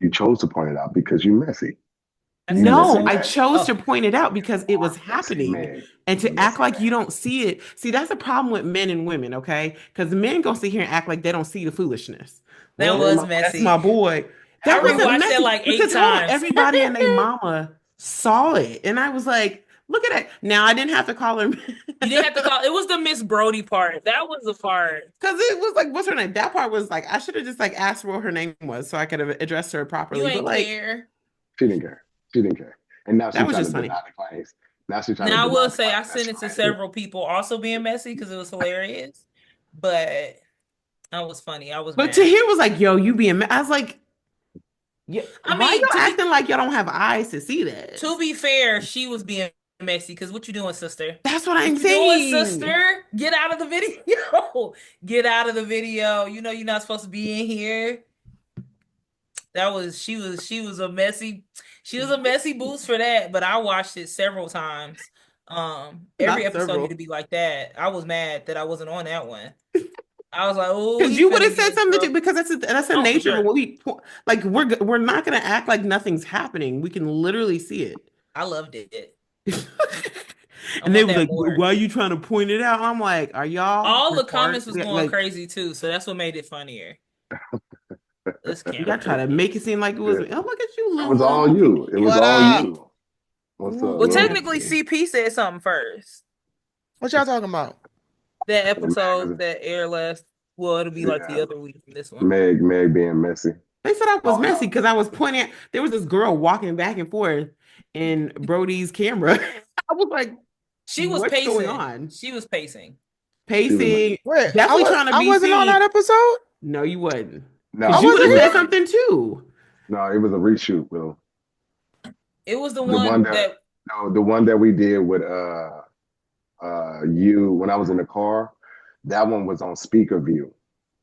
You chose to point it out because you're messy. I You said what's messy so No, I Meg. messy. chose Oh, to point it out because You it was are messy happening. Meg. And You're to act messy like you Meg. don't see it. See, that's a problem with men and women, okay? Because men gonna sit here and act like they don't see the foolishness. that Well, Man, was my that's my messy. boy. I That wasn't rewatched that messy like eight because hold on, times. everybody and their mama saw it. And I was like, look at that. Now I didn't have to call her You didn't have to call. It was the Miss Brody part. That was the part. because it was like, what's her name? That part was like, I should have just like asked what her name was so I could have addressed her You properly. But ain't like, care. she didn't care. She didn't care. And now that she's was trying just to funny. deny the claims. Now she's trying to Now I deny will the say claims I that sent she it to made it. several people also being messy because it was hilarious. But I was funny. I was But mad. Tahir was like, yo, you being mad. I was like, yeah, I why mean, y'all acting like y'all don't have eyes to see to this? be fair, she was being messy because what you doing, sister? That's what I'm What you doing, saying. sister? Get out of the video. Get out of the video. You know you're not supposed to be in here. That was she was a messy boots for that, but I watched it several times. Every Not episode need to several. be like that. I was mad that I wasn't on that one. I was like, oh, Because he you would finna have get said in something trouble. to because that's the Oh, for nature of sure. what like we're not gonna act like nothing's happening. We can literally see it. I loved it. I And they want was that like, more. why are you trying to point it out? I'm like, are y'all All the retarded? comments was going Like, crazy too, so that's what made it funnier. This you gotta camera. try to make it seem like it was Yeah. me. Oh, look at you, It was Lulu. all Look at you. It was What all up? you. What's up, Well, Lulu. Lil? technically, CP said something first. What y'all talking about? That The episode magazine. that aired last, well, it'll be like Yeah. the other week from this one. Meg being messy. They said I was Oh messy no. because I was pointing at, there was this girl walking back and forth in Brody's camera. I was like, She was what's going pacing. on? She was pacing. She was Pacing, Wait, definitely trying to I be wasn't on seen. that episode. No, you wouldn't. Because I no, you would it have wasn't was said here. something too. no, it was a reshoot, Will. It was the The one one that that no, the one that we did with you when I was in the car, that one was on speaker view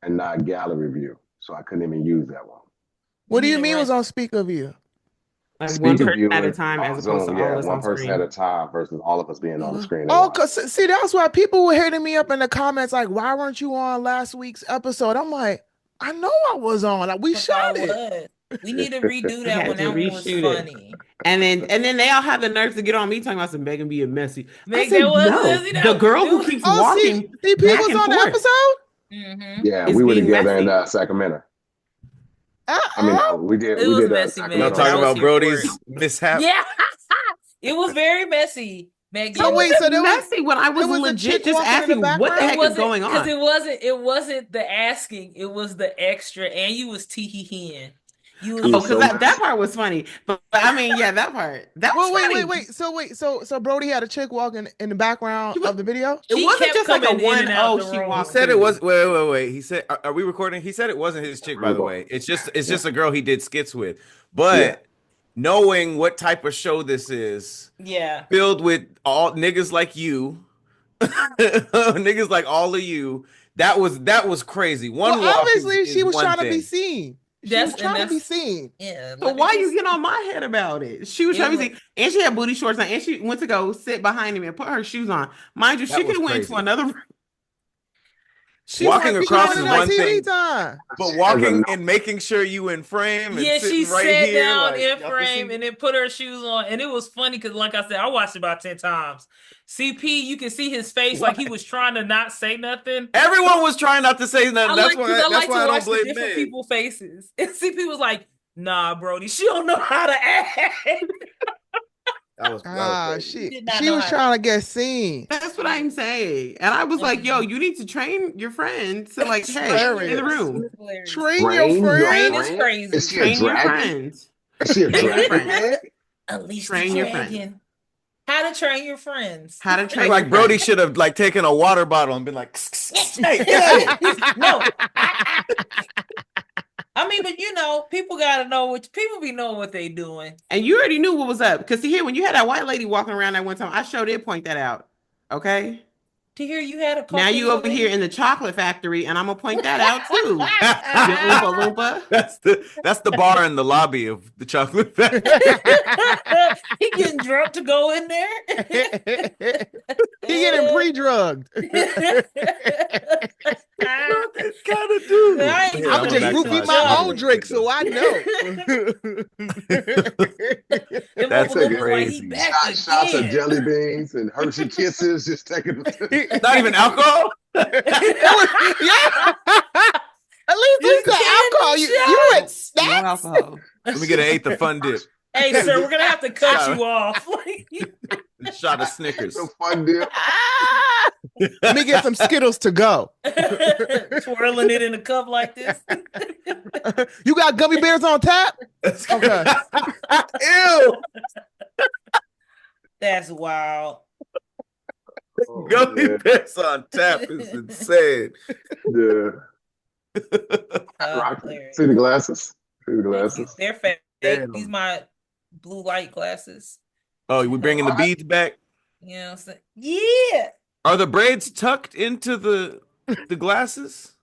and not gallery view. So I couldn't even use that one. we What do need you to mean run. was on speaker view? Like one Speaker person view at a is time as on opposed to Zoom, all yeah, of us one on person at a screen. time versus all of us being on the screen at Oh, once. cause see, that's why people were hitting me up in the comments like, "Why weren't you on last week's episode?" I'm like, I know I was on. Like, we Because shot I it. was. We need to redo We that had one. to That one was reshoot it. funny. And then they all had the nerves to get on me talking about some Megan being messy. I Meg, that said, was no, you the know, girl who dude. keeps Oh, see, walking CP back was and on the forth episode. Mm-hmm. Yeah, is we were being together in messy. Sacramento. I mean, Uh-uh. It we was did messy, Y'all Meg, Sacramento but I talking was together. together. About here for it. Brody's mishap? Yeah, it was very messy, How Megan. was Wait, so it messy when I there was was a chick legit just walking in the asking what the It background? heck is wasn't going because on? it wasn't the asking, it was the extra, and you was tee hee heeing. You She was Oh, was tee because so hee that messy. part was funny. But I mean, yeah, that part that Well, was wait, wait, funny. wait. So Brody had a chick walking in the background She was, of the video. it She wasn't kept just like a coming in one and out oh the she He walked room. said it through. was. Wait. He said, are we recording? He said it wasn't his chick, by We the go. way. It's Yeah, just a girl he did skits with. yeah. But knowing what type of show this is, Yeah, filled with all niggas like you, niggas like all of you, that was crazy. Well, One walk obviously is she was one trying to be thing. seen. She was trying to be that's seen. yeah. So Let me why you just. get on my head about it? She was It trying to was see, and she had booty shorts on, and she went to go sit behind him and put her shoes on. Mind you, she That could was have went to crazy. another room. She She wanted, Walking she she across wanted wanted is her like one TV thing, time. but She has a walking no. and making sure you in frame and Yeah, she sitting right sat here, down like in y'all can frame see. and then put her shoes on, and it was funny because, like I said, I watched it about 10 times. CP, you can see his face like he What? was trying to not say nothing. Everyone was trying not to say nothing. I like because I That's like to why I don't watch the blame different Meg. people's faces. And CP was like, "Nah, Brody, she don't know how to act. That was Ah, crazy. She did not she know was how to trying to act." get seen. that's what Yeah. I'm saying. And I was like, yo, Mhm. you need to train your friends to like, It's hey, in the hilarious. Hilarious. room, It's hilarious. Train your Train your Rain friends. is friend? Is crazy. she a train your dragon? friends, Is she a train your dragon, friends, man? Unleash the train your friends. dragon. How to train your friends. How to I feel train your like Brody friends. should have like taken a water bottle and been like, "Hey, hey." No. I mean, but people gotta know what people be knowing what they doing. And you already knew what was up. Because see here, when you had that white lady walking around that one time, I sure did point that out. Okay. To hear you had a coffee. Now you over here in the chocolate factory, and I'm gonna point that out too. You Oompa Loompa. That's the bar in the lobby of the chocolate factory. He getting drunk to go in there. He getting pre-drugged. Kind of do. I'm just grouping my own drink, so I know. That's crazy. Like Shots of jelly beans and Hershey Kisses, just taking. Not even alcohol. Yeah. At least the alcohol. You went snacks. No alcohol. Let me get an eighth of Fun Dip. Hey, sir, we're gonna have to cut you off. A shot of Snickers. Some Fun Dip. Let me get some Skittles to go. Twirling it in a cup like this. You got gummy bears on tap? Okay. Ew. That's wild. Gummy bears on tap is insane. Yeah. Hilarious. See the glasses? See the glasses? They're fake. Damn. These my blue light glasses. Oh, we bringing the beads back? You know what I'm saying? Yeah. Are the braids tucked into the glasses?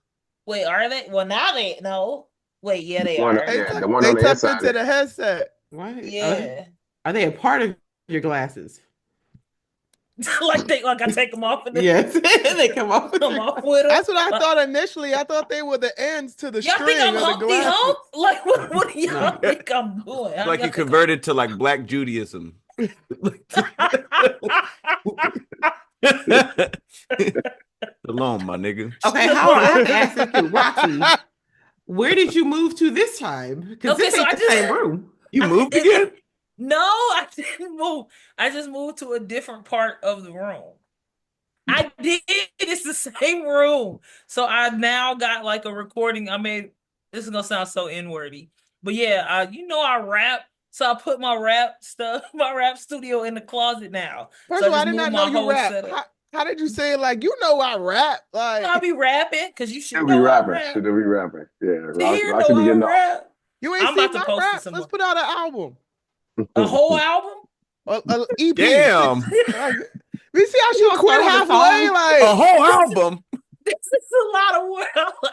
Wait, are they? Well, now they no. Wait, yeah, they One- are. yeah, the one They on the tucked inside. into the headset. What? Yeah. Are they a part of your glasses? like I take them off and then Yes. They come off. come off with them. That's what I thought initially. I thought they were the ends to the Y'all string think I'm of the Humpty glasses. Hump? Like, what do y'all No. think I'm doing? How Like y'all you think converted to like Black Judaism. Alone, my nigga. Okay, how I have to ask this to Roxy. Where did you move to this time? Because Okay, this so ain't I the just- same room. You moved again? No, I didn't move. I just moved to a different part of the room. I did. It's the same room. So I now got like a recording. I mean, this is gonna sound so inwordy, but yeah, I rap. So I put my rap stuff, my rap studio in the closet now. First So of all, I just did not moved know my you whole rap. setup. How did you say it? Like, I rap. Like, I'll be rapping because you should She'll know be I rapping. rap. She'll be rapping. Yeah. Tahir Roxy be know I getting off. rap. you ain't I'm seen about to my post it rap. some Let's more. put out an album. A whole album? A EP. Damn. Like, we see how she You gonna quit start with a halfway. song? Like, A whole album. This is a lot of work.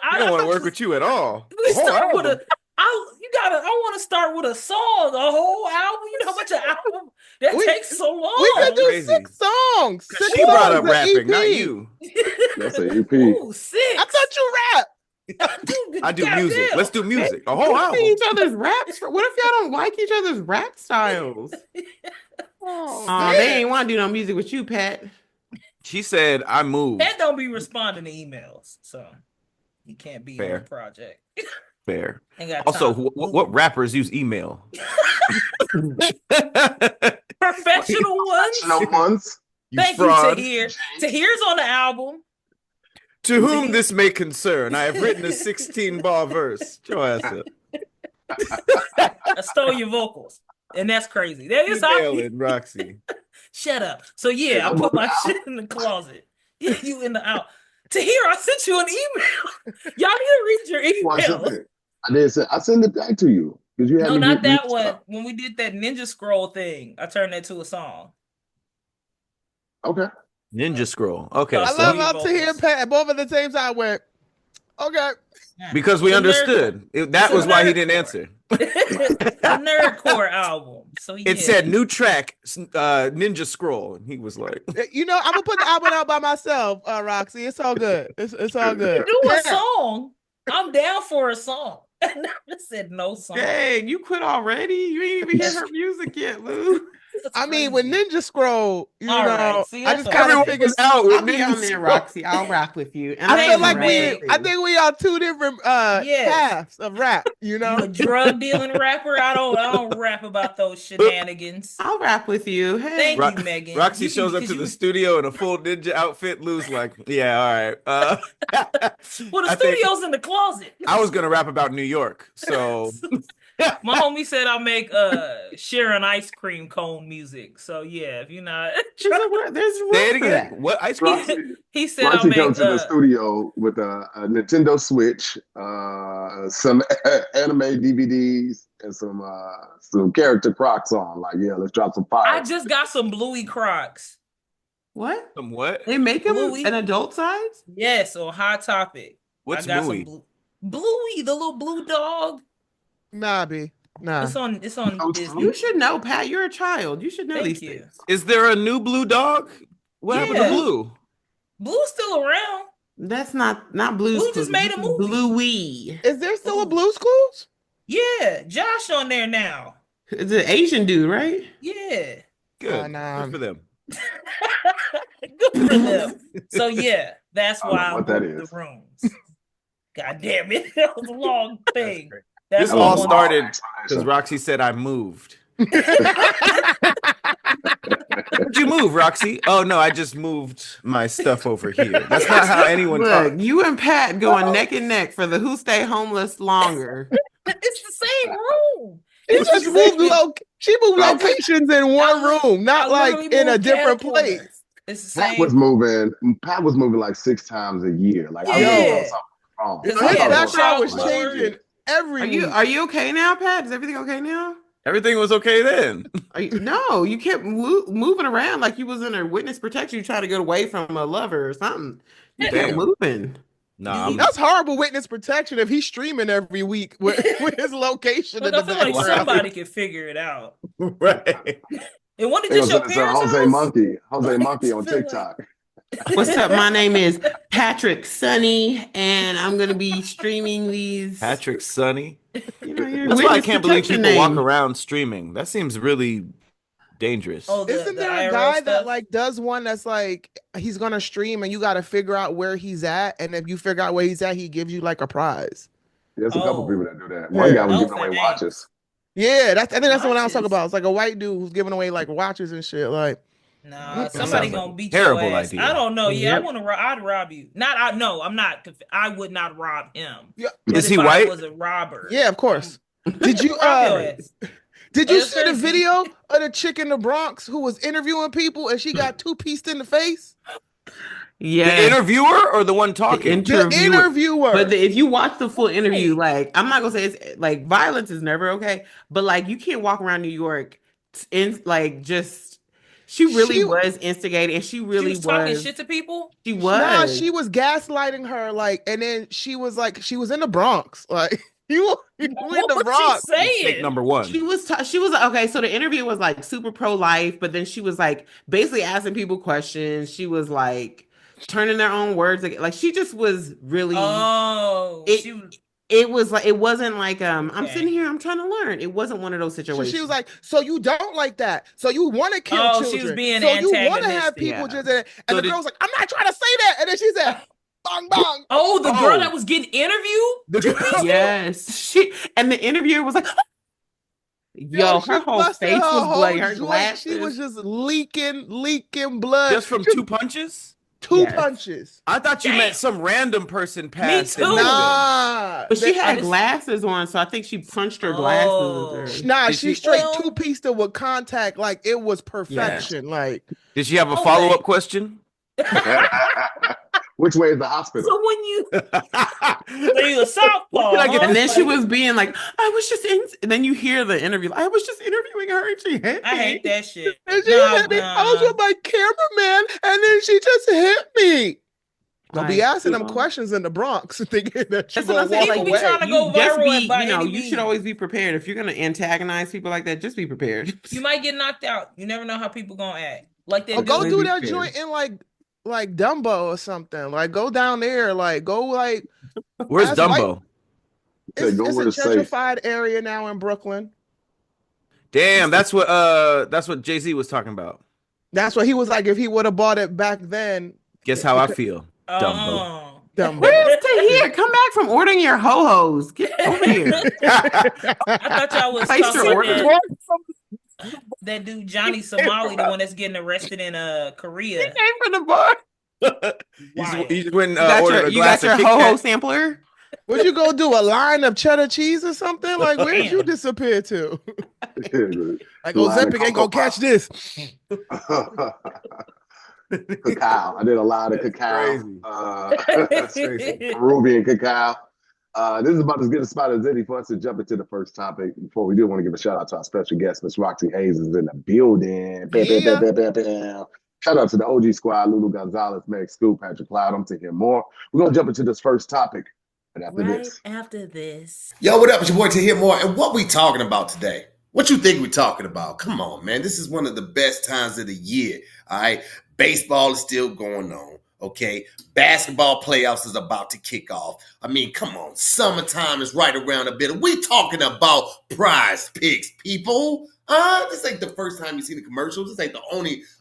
I don't want to work with you at all. We A whole start with album. I want to start with a song, a whole album. You know how much an album that We- takes so long. we could do Crazy. 6 songs. 6 She brought up songs, an rapping, not EP. you. That's an EP. Ooh, 6. I thought you rap. I do Goddamn. music. Let's do music. A whole We see album. each other's raps. What if y'all don't like each other's rap styles? Oh, They ain't want to do no music with you, Pat. She said, I moved. That don't be responding to emails, so he can't be Fair. on the project. Fair. Ain't got Also, time. what rappers use email? Professional ones? No months. Thank fraud. you, Tahir. Tahir's on the album. To whom this may concern, I have written a 16-bar verse. Get your ass up. I stole your vocals, and that's crazy. That is how. Email it, Roxy. Shut up. So yeah, I put my shit in the closet. Yeah, you in the out. Tahir, I sent you an email. Y'all need to read your Well, I email. sent it. I did say I send it back to you because you had No, me not read that stuff. one. When we did that Ninja Scroll thing, I turned that to a song. Okay. Ninja Scroll. Okay. I I so love he- how Tahir and Pat both at the same time went, okay. because we It's a understood. That It's a was why he didn't nerdcore. answer. A nerdcore album. So yeah. It said new track, Ninja Scroll. And he was like, I'm gonna put the album out by myself, Roxy. It's all good. It's all good. do a Yeah. song. I'm down for a song. I never said no song. Dang, you quit already? You ain't even hear her music yet, Lou. That's I mean, crazy. with Ninja Scroll, All right, see, I that's just all kind of right. figured. out I'll be on there, Roxy. I'll rap with you. And I Thank feel you, like Meg. I think we are two different Yes. paths of rap. You You know, a drug dealing rapper? I don't rap about those shenanigans. I'll rap with you. Hey, Thank you, Megan. Roxy You shows can- up to 'cause the you- studio in a full ninja outfit. Lou's like, yeah, all right. Well, the I think- studio's in the closet. I was gonna rap about New York, so My homie said I'll make Sharon ice cream cone music. So yeah, if you're not, there's room say it for again. that. What ice cream? Roxy, he said I'll Roxy make. comes to the studio with a Nintendo Switch, some anime DVDs, and some character Crocs on. Like, yeah, let's drop some fire. I just got some Bluey Crocs. What? Some what? They make him Bluey. an adult size? Yes, on Hot Topic. What's I got Bluey? some Bluey, the little blue dog. Nah, B. Nah. It's on Disney. You should know, Pat. You're a child. You should know Thank these you. things. Is there a new blue dog? What happened to Yeah. Blue? Blue's still around. That's not Blue's Blue just Clues. made a movie. Bluey. Is there still a Ooh. Blue's Clues? Yeah, Josh on there now. It's an Asian dude, right? Yeah. Good. nah. Good for them. Good for them. So yeah, that's I don't know why I what that moved is. the rooms. God damn it. That was a long thing. great. That's This That was all a long started explanation. because Roxy said I moved. Where'd you move, Roxy? Oh no, I just moved my stuff over here. That's not how anyone Look, talks. you and Pat going neck and neck for the who stay homeless longer. It's the same room. She It's just the moved same- she moved locations in one room, not I like literally in a moved different caterpillars. place. It's the Pat same. was moving like 6 times a year. Like I Yeah. was doing something wrong. His I His thought it background was chalkboard. changing every week. Are you okay now, Pat? Is everything okay now? Everything was okay then. No, you kept moving around like you was in a witness protection. You tried to get away from a lover or something. You kept Damn. moving. Nah, I'm, That's horrible witness protection if he's streaming every week with his location Look, in I the feel like background. somebody could figure it out. right. And what They did was your in this, parents' Jose house? Monkey on I feel TikTok. What's up? My name is Patrick Sunny, and I'm gonna be streaming these. Patrick Sunny. Your That's why I witness can't believe protection people walk name. around streaming. That seems really dangerous. Oh, Isn't the there IRL a guy that stuff? like does one that's like he's gonna stream and you got to figure out where he's at, and if you figure out where he's at, he gives you like a prize. There's a couple Oh. people that do that. One guy was Oh, giving away thanks. watches. Yeah, I think that's the one I was talking Watches. about. It's like a white dude who's giving away like watches and shit. Like, Nah, That somebody sounds like gonna a beat terrible your ass. idea. I don't know. Yeah, Yep. I'd rob you. No, I'm not. I would not rob him. Yeah. But Is if he I white? was a robber. yeah, of course. Did you Rob your ass. did you That's see the crazy. video of the chick in the Bronx who was interviewing people and she got two-pieced in the face? Yeah, The interviewer or the one talking? The interviewer. But if you watch the full interview, Hey. like I'm not gonna say it's like violence is never okay, but like you can't walk around New York in like just. She really She- was instigating, and she really She was talking shit to people. She was. Nah, she was gaslighting her, like, and then she was like, she was in the Bronx, like, you in What the was Bronx. she Mistake saying? number one. She was okay. So the interview was like super pro life, but then she was like basically asking people questions. She was like turning their own words like she just was really. Oh, It- she was. It was like it wasn't like I'm Okay. sitting here, I'm trying to learn. It wasn't one of those So situations. she was like, so you don't like that. So you want to kill Oh, children. she was being so you want to have antagonistic. people Yeah. just and So the did- girl was like, I'm not trying to say that. And then she said, bong bong. Oh, the girl Oh. that was getting interviewed. The girl- Yes, she and the interviewer was like, "Yo, she her whole busted face was whole bloody. Her joint. glasses. She was just leaking blood. Just from 2 punches? two Yes. punches. I thought you Damn. meant some random person passed. too. and hit them. Nah. But she had just- glasses on, so I think she punched her glasses. Oh. Nah, Did she she- straight Well- two-pieced it with contact like it was perfection. Like, Did she have a Okay. follow-up question? Which way is the hospital? So when you What so you a southpaw, can I get huh? And then she was being like, "I was just in." And then you hear the interview. I was just interviewing her, and she hit me. I hate that shit. and she Nah, hit me. I was nah. with my cameraman, and then she just hit me. I'll be Like, asking them people- questions in the Bronx, thinking that she's That's what gonna I'm saying. walk Like, People be away. trying to go you just viral by you know, any you should means. always be prepared. If you're gonna antagonize people like that, just be prepared. You might get knocked out. You never know how people gonna act. Like that Or go dude. do Maybe that fair. joint in like Dumbo or something. Like go down there. Like go like Where's That's Dumbo? Say, it's go a where it's safe. gentrified area now in Brooklyn. Damn, that's what Jay-Z was talking about. That's what he was like. If he would have bought it back then, Guess how I feel. Dumbo. Oh. Dumbo. Where's Tahir? Come back from ordering your ho-hos. Get over here. I thought y'all was Place talking your about order. that dude Johnny Somali, the one that's getting arrested in Korea. Came from the bar. You just went and You got ordered your, a you glass got your of Kit ho-ho Kat. sampler. Would you go do a line of cheddar cheese or something? Like where did you Damn. disappear to? Like Line of Ozempic ain't Cocoa gonna catch Puffs. this. Cacao. I did a lot of cacao. crazy. That's crazy. Peruvian cacao. This is about as good a spot as any for us to jump into the first topic. Before we do, want to give a shout out to our special guest, Miss Roxxy Haze is in the building. Bam, bam, Yeah. bam, bam, bam, bam. Shout out to the OG squad, Lulu Gonzalez, Meg Scoop, Patrick Cloud. I'm taking more. We're going to jump into this first topic. And after this. After this. Yo, what up? It's your boy to hear more. And what we talking about today? What you think we talking about? Come on, man. This is one of the best times of the year. All right. Baseball is still going on. Okay. Basketball playoffs is about to kick off. I mean, come on. Summertime is right around the bend. We talking about Prize Picks, people. This ain't the first time you've seen the commercials. This ain't the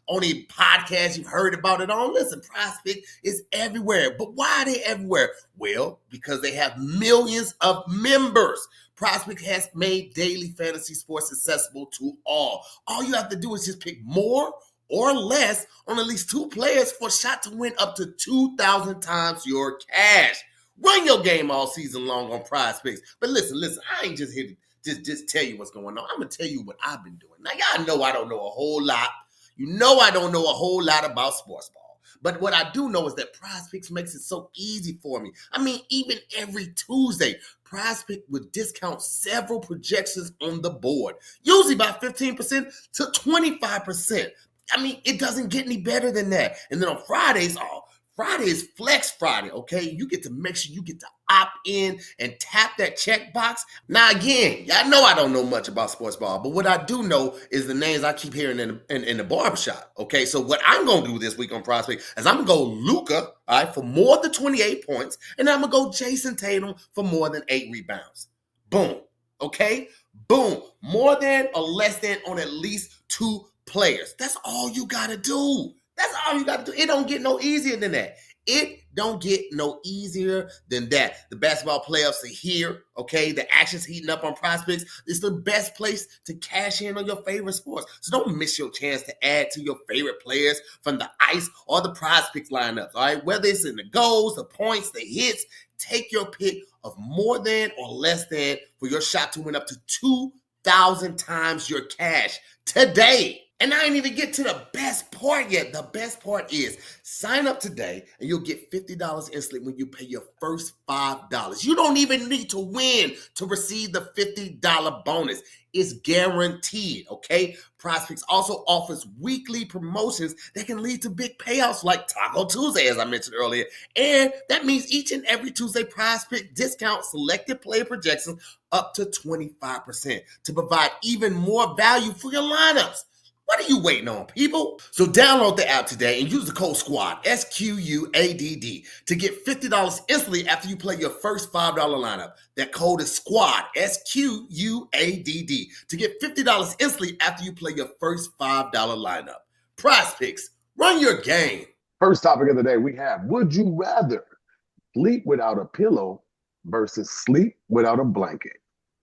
only podcast you've heard about it on. Listen, Prize Pick is everywhere. But why are they everywhere? Well, because they have millions of members. Prize Pick has made daily fantasy sports accessible to all. All you have to do is just pick more or less on at least 2 players for a shot to win up to 2,000 times your cash. Run your game all season long on Prize Picks. But listen, I ain't just here to just tell you what's going on. I'm going to tell you what I've been doing. Now, y'all know I don't know a whole lot. You know I don't know a whole lot about sports ball. But what I do know is that Prize Picks makes it so easy for me. I mean, even every Tuesday, Prize Pick would discount several projections on the board, usually by 15% to 25%. I mean, it doesn't get any better than that. And then on Fridays, Friday is Flex Friday, okay? You get to make sure you get to opt in and tap that check box. Now, again, y'all know I don't know much about sports ball, but what I do know is the names I keep hearing in the barbershop, okay? So what I'm going to do this week on Prize Pick is I'm going to go Luka, all right, for more than 28 points, and I'm going to go Jason Tatum for more than 8 rebounds. Boom, okay? Boom. More than or less than on at least 2 players. That's all you got to do. That's all you got to do. It don't get no easier than that. It don't get no easier than that. The basketball playoffs are here, okay? The action's heating up on Prize Picks. It's the best place to cash in on your favorite sports. So don't miss your chance to add to your favorite players from the ice or the Prize Picks lineups, all right? Whether it's in the goals, the points, the hits, take your pick of more than or less than for your shot to win up to 2,000 times your cash today. And I ain't even get to the best part yet. The best part is sign up today and you'll get $50 instantly when you pay your first $5. You don't even need to win to receive the $50 bonus. It's guaranteed, okay? Prize Picks also offers weekly promotions that can lead to big payouts like Taco Tuesday, as I mentioned earlier. And that means each and every Tuesday, Prize Pick discounts selected player projections up to 25% to provide even more value for your lineups. What are you waiting on, people? So download the app today and use the code SQUADD, SQUADD, to get $50 instantly after you play your first $5 lineup. That code is SQUADD, SQUADD, to get $50 instantly after you play your first $5 lineup. Prize Picks, run your game. First topic of the day, we have, would you rather sleep without a pillow versus sleep without a blanket?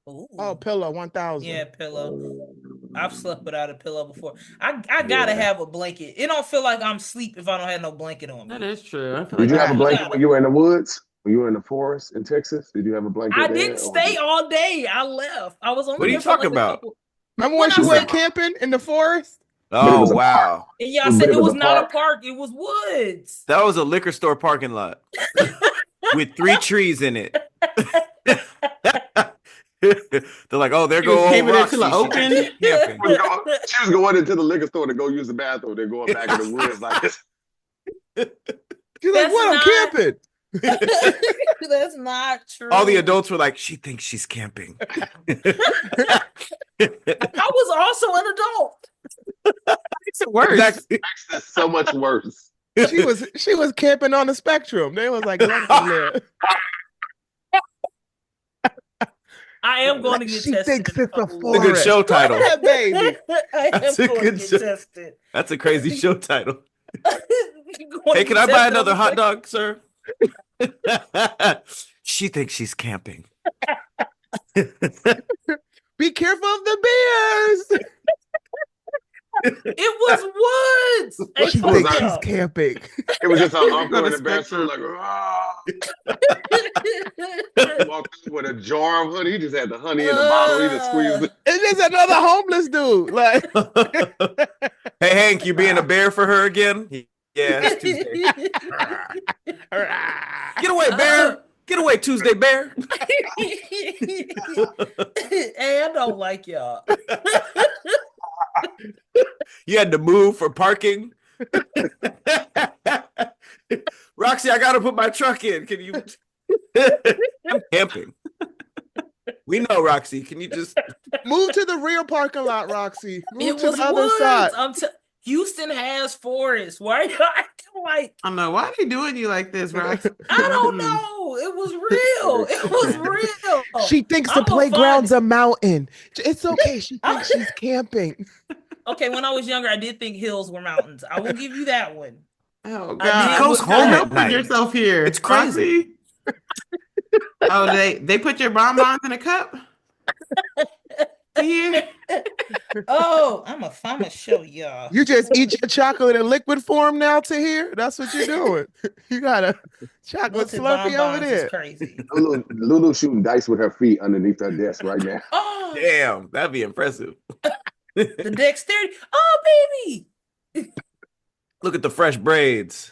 Ooh. Oh, pillow 1,000. Yeah, pillow. I've slept without a pillow before. I gotta have a blanket. It don't feel like I'm asleep if I don't have no blanket on me. That is true. Did you have a blanket when you were in the woods? When you were in the forest in Texas? Did you have a blanket? I didn't stay all day. I left. I was only. What are you talking about? Remember when she went camping in the forest? Oh, wow. And y'all said it was not a park. It was woods. That was a liquor store parking lot with 3 trees in it. They're like, oh, there go old Roxxy. She was going into the liquor store to go use the bathroom. They're going back in the woods like this. She's like, what? I'm camping. That's not true. All the adults were like, she thinks she's camping. I was also an adult. Makes it worse. Makes this so much worse. She was camping on the spectrum. They was like, I am going to get she tested. Thinks it's a It's a good show title. That baby. That's a good show. Tested. That's a crazy show title. Hey, can I buy another hot dog, sir? She thinks she's camping. Be careful of the bears. It was woods. She thinks she's camping. It was just an uncle in the bathroom, like, walked in with a jar of honey. He just had the honey in the bottle. He just squeezed it. It's just another homeless dude. Like, hey, Hank, you being a bear for her again? Yeah, it's Tuesday. Get away, bear. Get away, Tuesday, bear. Hey, I don't like y'all. You had to move for parking Roxy, I gotta put my truck in. Can you? I'm camping. We know, Roxy. Can you just Move to the rear parking lot, Roxy. Move It to was the other woods. side. Houston has forests. Why are you acting like? I don't know why are they doing you like this, Rox. I don't know. It was real. It was real. She thinks the I'm gonna playground's find a mountain. It's okay. She thinks she's camping. Okay, when I was younger, I did think hills were mountains. I will give you that one. Oh I God! did goes You're home at helping night. yourself here. It's crazy. Roxy. Oh, they put your bonbons in a cup. Yeah. Oh, I'm gonna show y'all. You just eat your chocolate in liquid form now to here? That's what you're doing. You got a chocolate Wilted Slurpee over bonbons is there. crazy. Lulu shooting dice with her feet underneath her desk right now. Oh, Damn, that'd be impressive. the dexterity. Oh, baby. Look at the fresh braids.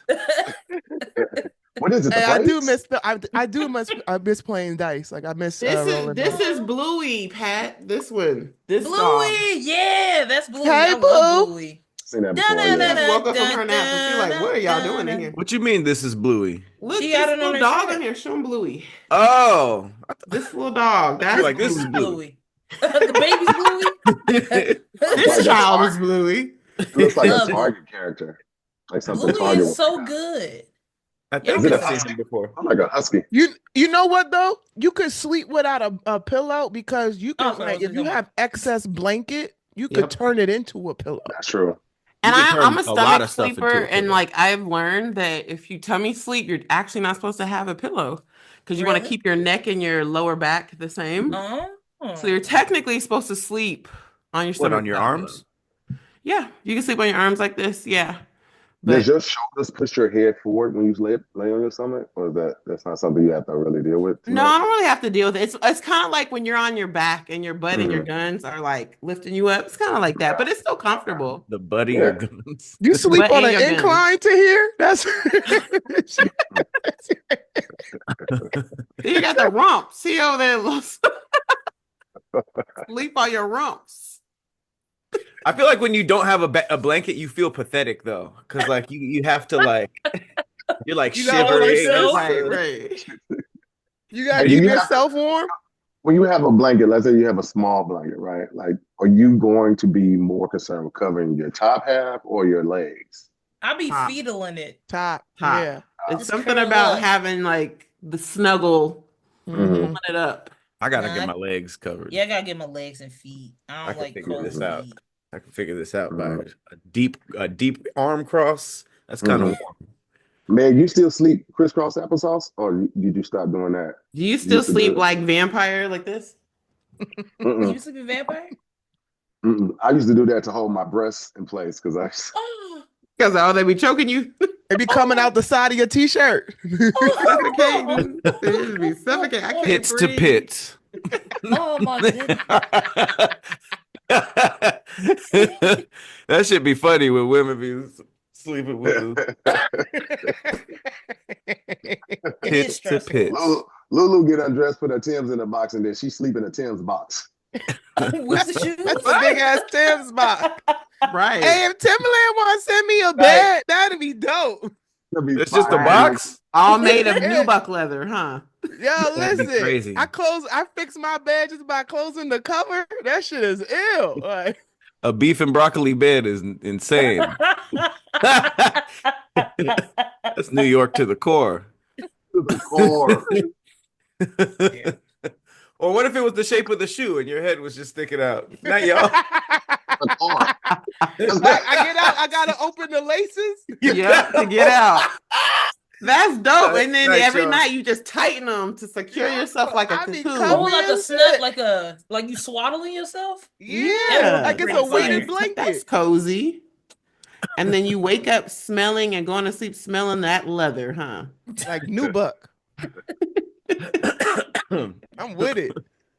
What is it? Hey, I do braids? miss I miss playing dice. Like I miss rolling This dice. is Bluey, Pat. This one. This dog. Bluey, yeah, that's Bluey. Hey, I love Boo. Bluey. Seen that Dun, before. dun, Yeah. dun, She woke up from her nap and she's like, "What are y'all doing in here?" What you mean this is Bluey? Look, She this got it on little her dog shirt. in here. Show him Bluey. Oh, This little dog. That's like this is Bluey. The baby's Bluey. This child is Bluey. It looks like a Love it. Target character. Like something Bluey Target is would so pick out. good. I Y'all think Is it I've a seen husky? him before. I'm like a husky. You know what though? You could sleep without a pillow because you Oh, can sorry, I like was if just you gonna- have excess blanket, you could Yep. turn it into a pillow. That's true. And You can turn I'm a a lot stomach of stuff into sleeper, a and pillow. like I've learned that if you tummy sleep, you're actually not supposed to have a pillow because you want to Really? keep your neck and your lower back the same. Oh. So you're technically supposed to sleep on your What, stomach on your without a arms? pillow. Yeah, you can sleep on your arms like this. Yeah, Does but your shoulders push your head forward when you lay on your stomach, or is that's not something you have to really deal with? Too no, much? I don't really have to deal with it. It's kind of like when you're on your back and your butt and your Mhm. guns are like lifting you up. It's kind of like that, but it's still comfortable. The buddy Yeah. or guns? You sleep But on and an your gun. incline to here? That's You got the rump. See over there? Sleep on your rumps. I feel like when you don't have a blanket, you feel pathetic though, because like you have to like you're like You gotta hold shivering. yourself. Right. You gotta Do keep you have- yourself warm. When you have a blanket, let's say you have a small blanket, right? Like, are you going to be more concerned with covering your top half or your legs? I be Top. feedling it. Top. Top. Yeah. It's Just something curl about up. having like the snuggle, Mhm. pulling it up. I gotta Nah, get my legs covered. Yeah, I gotta get my legs and feet. I I don't can like figure cold this out. feet. I can figure this out by Mhm. a deep arm cross. That's kind of Mhm. warm. Man, you still sleep crisscross applesauce, or did you stop doing that? Do you still Used to do sleep it. like vampire like this? Mm-mm, You sleep in vampire? mm-mm. I used to do that to hold my breasts in place because I. Oh, Because they be choking you. It be coming out the side of your t-shirt. Suffocating. It be suffocating. I can't Pits to breathe. pits. Oh my goodness. That should be funny when women be sleeping with us. It is Pits to stressful. pits. Lulu get undressed, put her Tim's in a box, and then she sleep in a Tim's box. With the shoes? That's a big ass Tim's box. Right. Hey, if Timberland want to send me a bed, that'd be dope. That'd be It's just a fire. box. All made of Yeah. nubuck leather, huh? Yo, That'd be listen. crazy. I fix my bed just by closing the cover. That shit is ill. Like, A beef and broccoli bed is insane. That's New York to the core. To the core. Or what if it was the shape of the shoe and your head was just sticking out? Not y'all. The core. I get out. I gotta open the laces. Yep, to get out. That's dope. And then Nice, every y'all. night you just tighten them to secure yourself like a I be cocoon. covered. Oh, like a Weird snug, shit. like you swaddling yourself? Yeah, like it's a Pretty weighted fire. blanket. That's cozy. And then you wake up smelling and going to sleep smelling that leather, huh? Like new buck. I'm with it.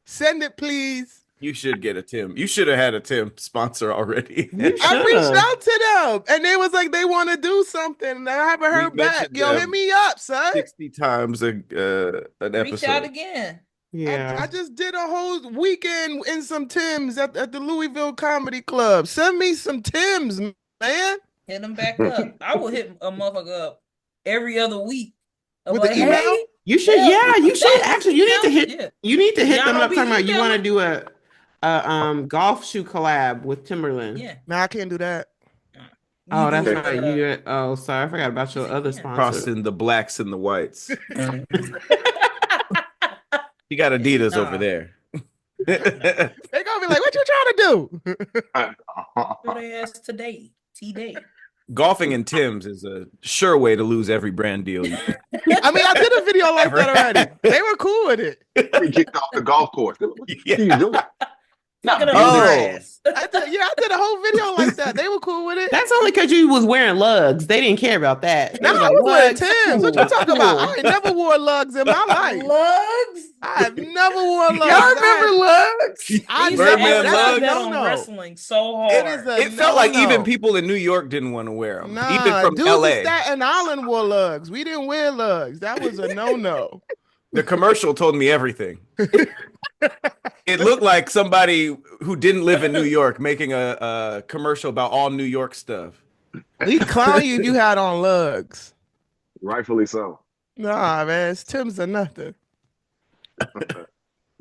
Send it, please. You should get a Tim. You should have had a Tim sponsor already. You I reached should. out to them, and they was like, they want to do something. And I haven't heard back. mentioned Yo, hit them. me up, son. 60 times an Reach out episode. again. I just did a whole weekend in some Tims at the Louisville Comedy Club. Send me some Tims, man. Hit them back up. I will hit a motherfucker up every other week. I'm With the like, email? hey, You should, yeah, you should. Actually, you need to hit. Yeah. You need to hit Y'all them don't up. be Talking about you want to emailing? do a golf shoe collab with Timberland. Yeah. Nah, I can't do that. Oh, that's do right. it, You. Oh, sorry, I forgot about your other Yeah. sponsor. Crossing the blacks and the whites. You got Adidas over there. They gonna be like, "What you trying to do?" Throw their ass today. T-Day. Golfing in Tim's is a sure way to lose every brand deal. I mean, I did a video like that already. They were cool with it. We kicked off the golf course. What Yeah. are you doing? Fucking Not up Oh. their ass. I did a whole video like that. They were cool with it. That's only because you was wearing lugs. They didn't care about that. No, They I like, was wearing "Lugs, Timbs. What you cool, talking about? cool." I ain't never wore lugs in my life. Lugs? I have never worn lugs. Y'all remember lugs? I These Birdman niggas lugs? did that on No. wrestling so hard. It is a It felt like no-no. even people in New York didn't want to wear them. Nah, even from dudes LA. in Staten Island wore lugs. We didn't wear lugs. That was a no-no. The commercial told me everything. It looked like somebody who didn't live in New York making a commercial about all New York stuff. We clown you if you had on lugs. Rightfully so. Nah, man, it's Tim's or nothing.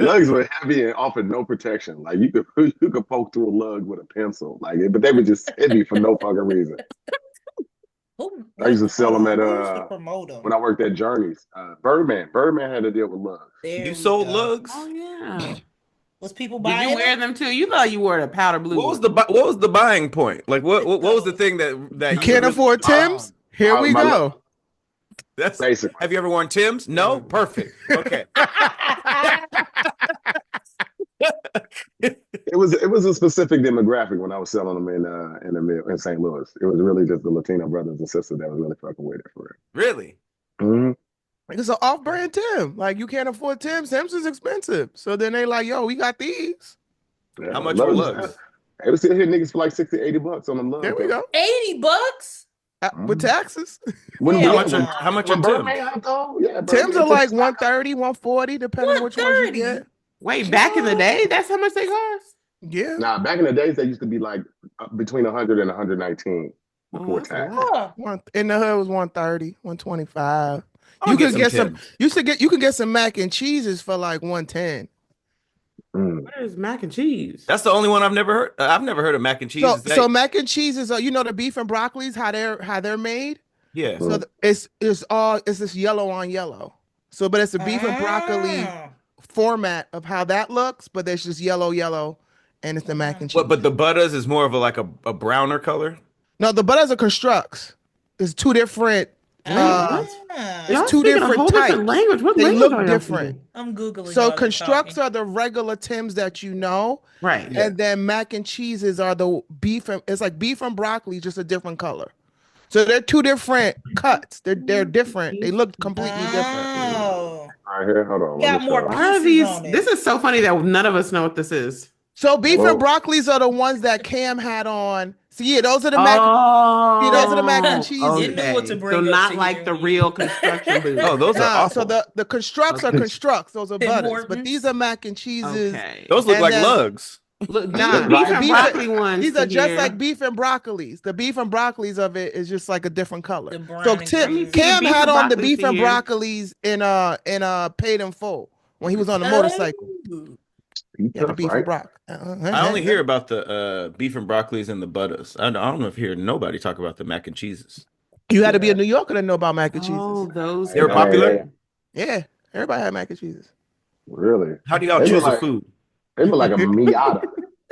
Lugs were heavy and offered no protection. Like you could poke through a lug with a pencil. Like, but they were just heavy for no fucking reason. I used to sell them at when I worked at Journeys. Birdman had to deal with lugs. You sold lugs? Oh yeah. Was people Did buying you wear them too? You thought you wore the powder blue. What was the buying point? Like what was the thing that You can't afford Tim's? Here we go. That's Basically. Have you ever worn Tim's? No? Perfect. Okay. It was a specific demographic when I was selling them in St. Louis. It was really just the Latino brothers and sisters that was really fucking with it for it. Really? Mm-hmm. It's an off-brand Tim. Like you can't afford Tim's. Tim's is expensive. So then they like, yo, we got these. Yeah, How much were lugs? They was still hitting niggas for like $60-$80 on them lugs. There we go. $80? With taxes. When Yeah, How much when are Tim's? Birdman out though? Yeah, Tim's Birdman are like took- 130, 140, depending on which ones you 130? get. Wait, back in the day, that's how much they cost? Yeah. Nah, back in the days they used to be like between 100 and 119 before that's a tax. lot. In the hood was 130, 125. I'll You could get some some. You can get some mac and cheeses for like 110. Mm. What is mac and cheese? That's the only one I've never heard. I've never heard of mac and cheese. So, Is that- so mac and cheese is you know the beef and broccolis how they're made. yeah. So it's this yellow on yellow. So but it's a beef and broccoli format of how that looks, but there's just yellow, and it's the mac and cheese. But the butters is more of a browner color. No, the butters are constructs. It's two different. Y'all It's two speaking a different whole different types. language. What They language look are y'all different. speaking? I'm Googling. So while you're constructs talking. are the regular Tims that you know, Right. and then mac and cheeses are the beef. It's like beef and broccoli, just a different color. So they're two different cuts. They're different. They look completely different. Oh. Right here, hold on. Got let me more show you. Why are pieces these? on it. This is so funny that none of us know what this is. So beef Whoa. and broccolis are the ones that Cam had on. So yeah, those are the mac. Oh, those are the mac and cheeses. You knew what to bring So up not to like you the when real construction boots. Oh, those are Nah, awful. so the constructs are constructs. Those are Tim butters. Hortons? But these are mac and cheeses. Okay. Those look and like then- lugs. Look, nah, These beef are- and these are- broccoli ones. These are just here. like beef and broccolis. The beef and broccolis of it is just like a different color. The brown So and green. Cam beef had and on the broccolis beef and here. broccolis in Paid in Full when he was on the motorcycle. Oh. You Yeah, the tough, beef right? and broccoli. I only hear about the beef and broccolis and the butters. I don't know if you hear nobody talk about the mac and cheeses. You had to be a New Yorker to know about mac and cheeses. Oh, those. They were Hey, popular. hey, Yeah, everybody had mac and cheeses. Really? How do y'all They choose look a like- food? They look like a Miata.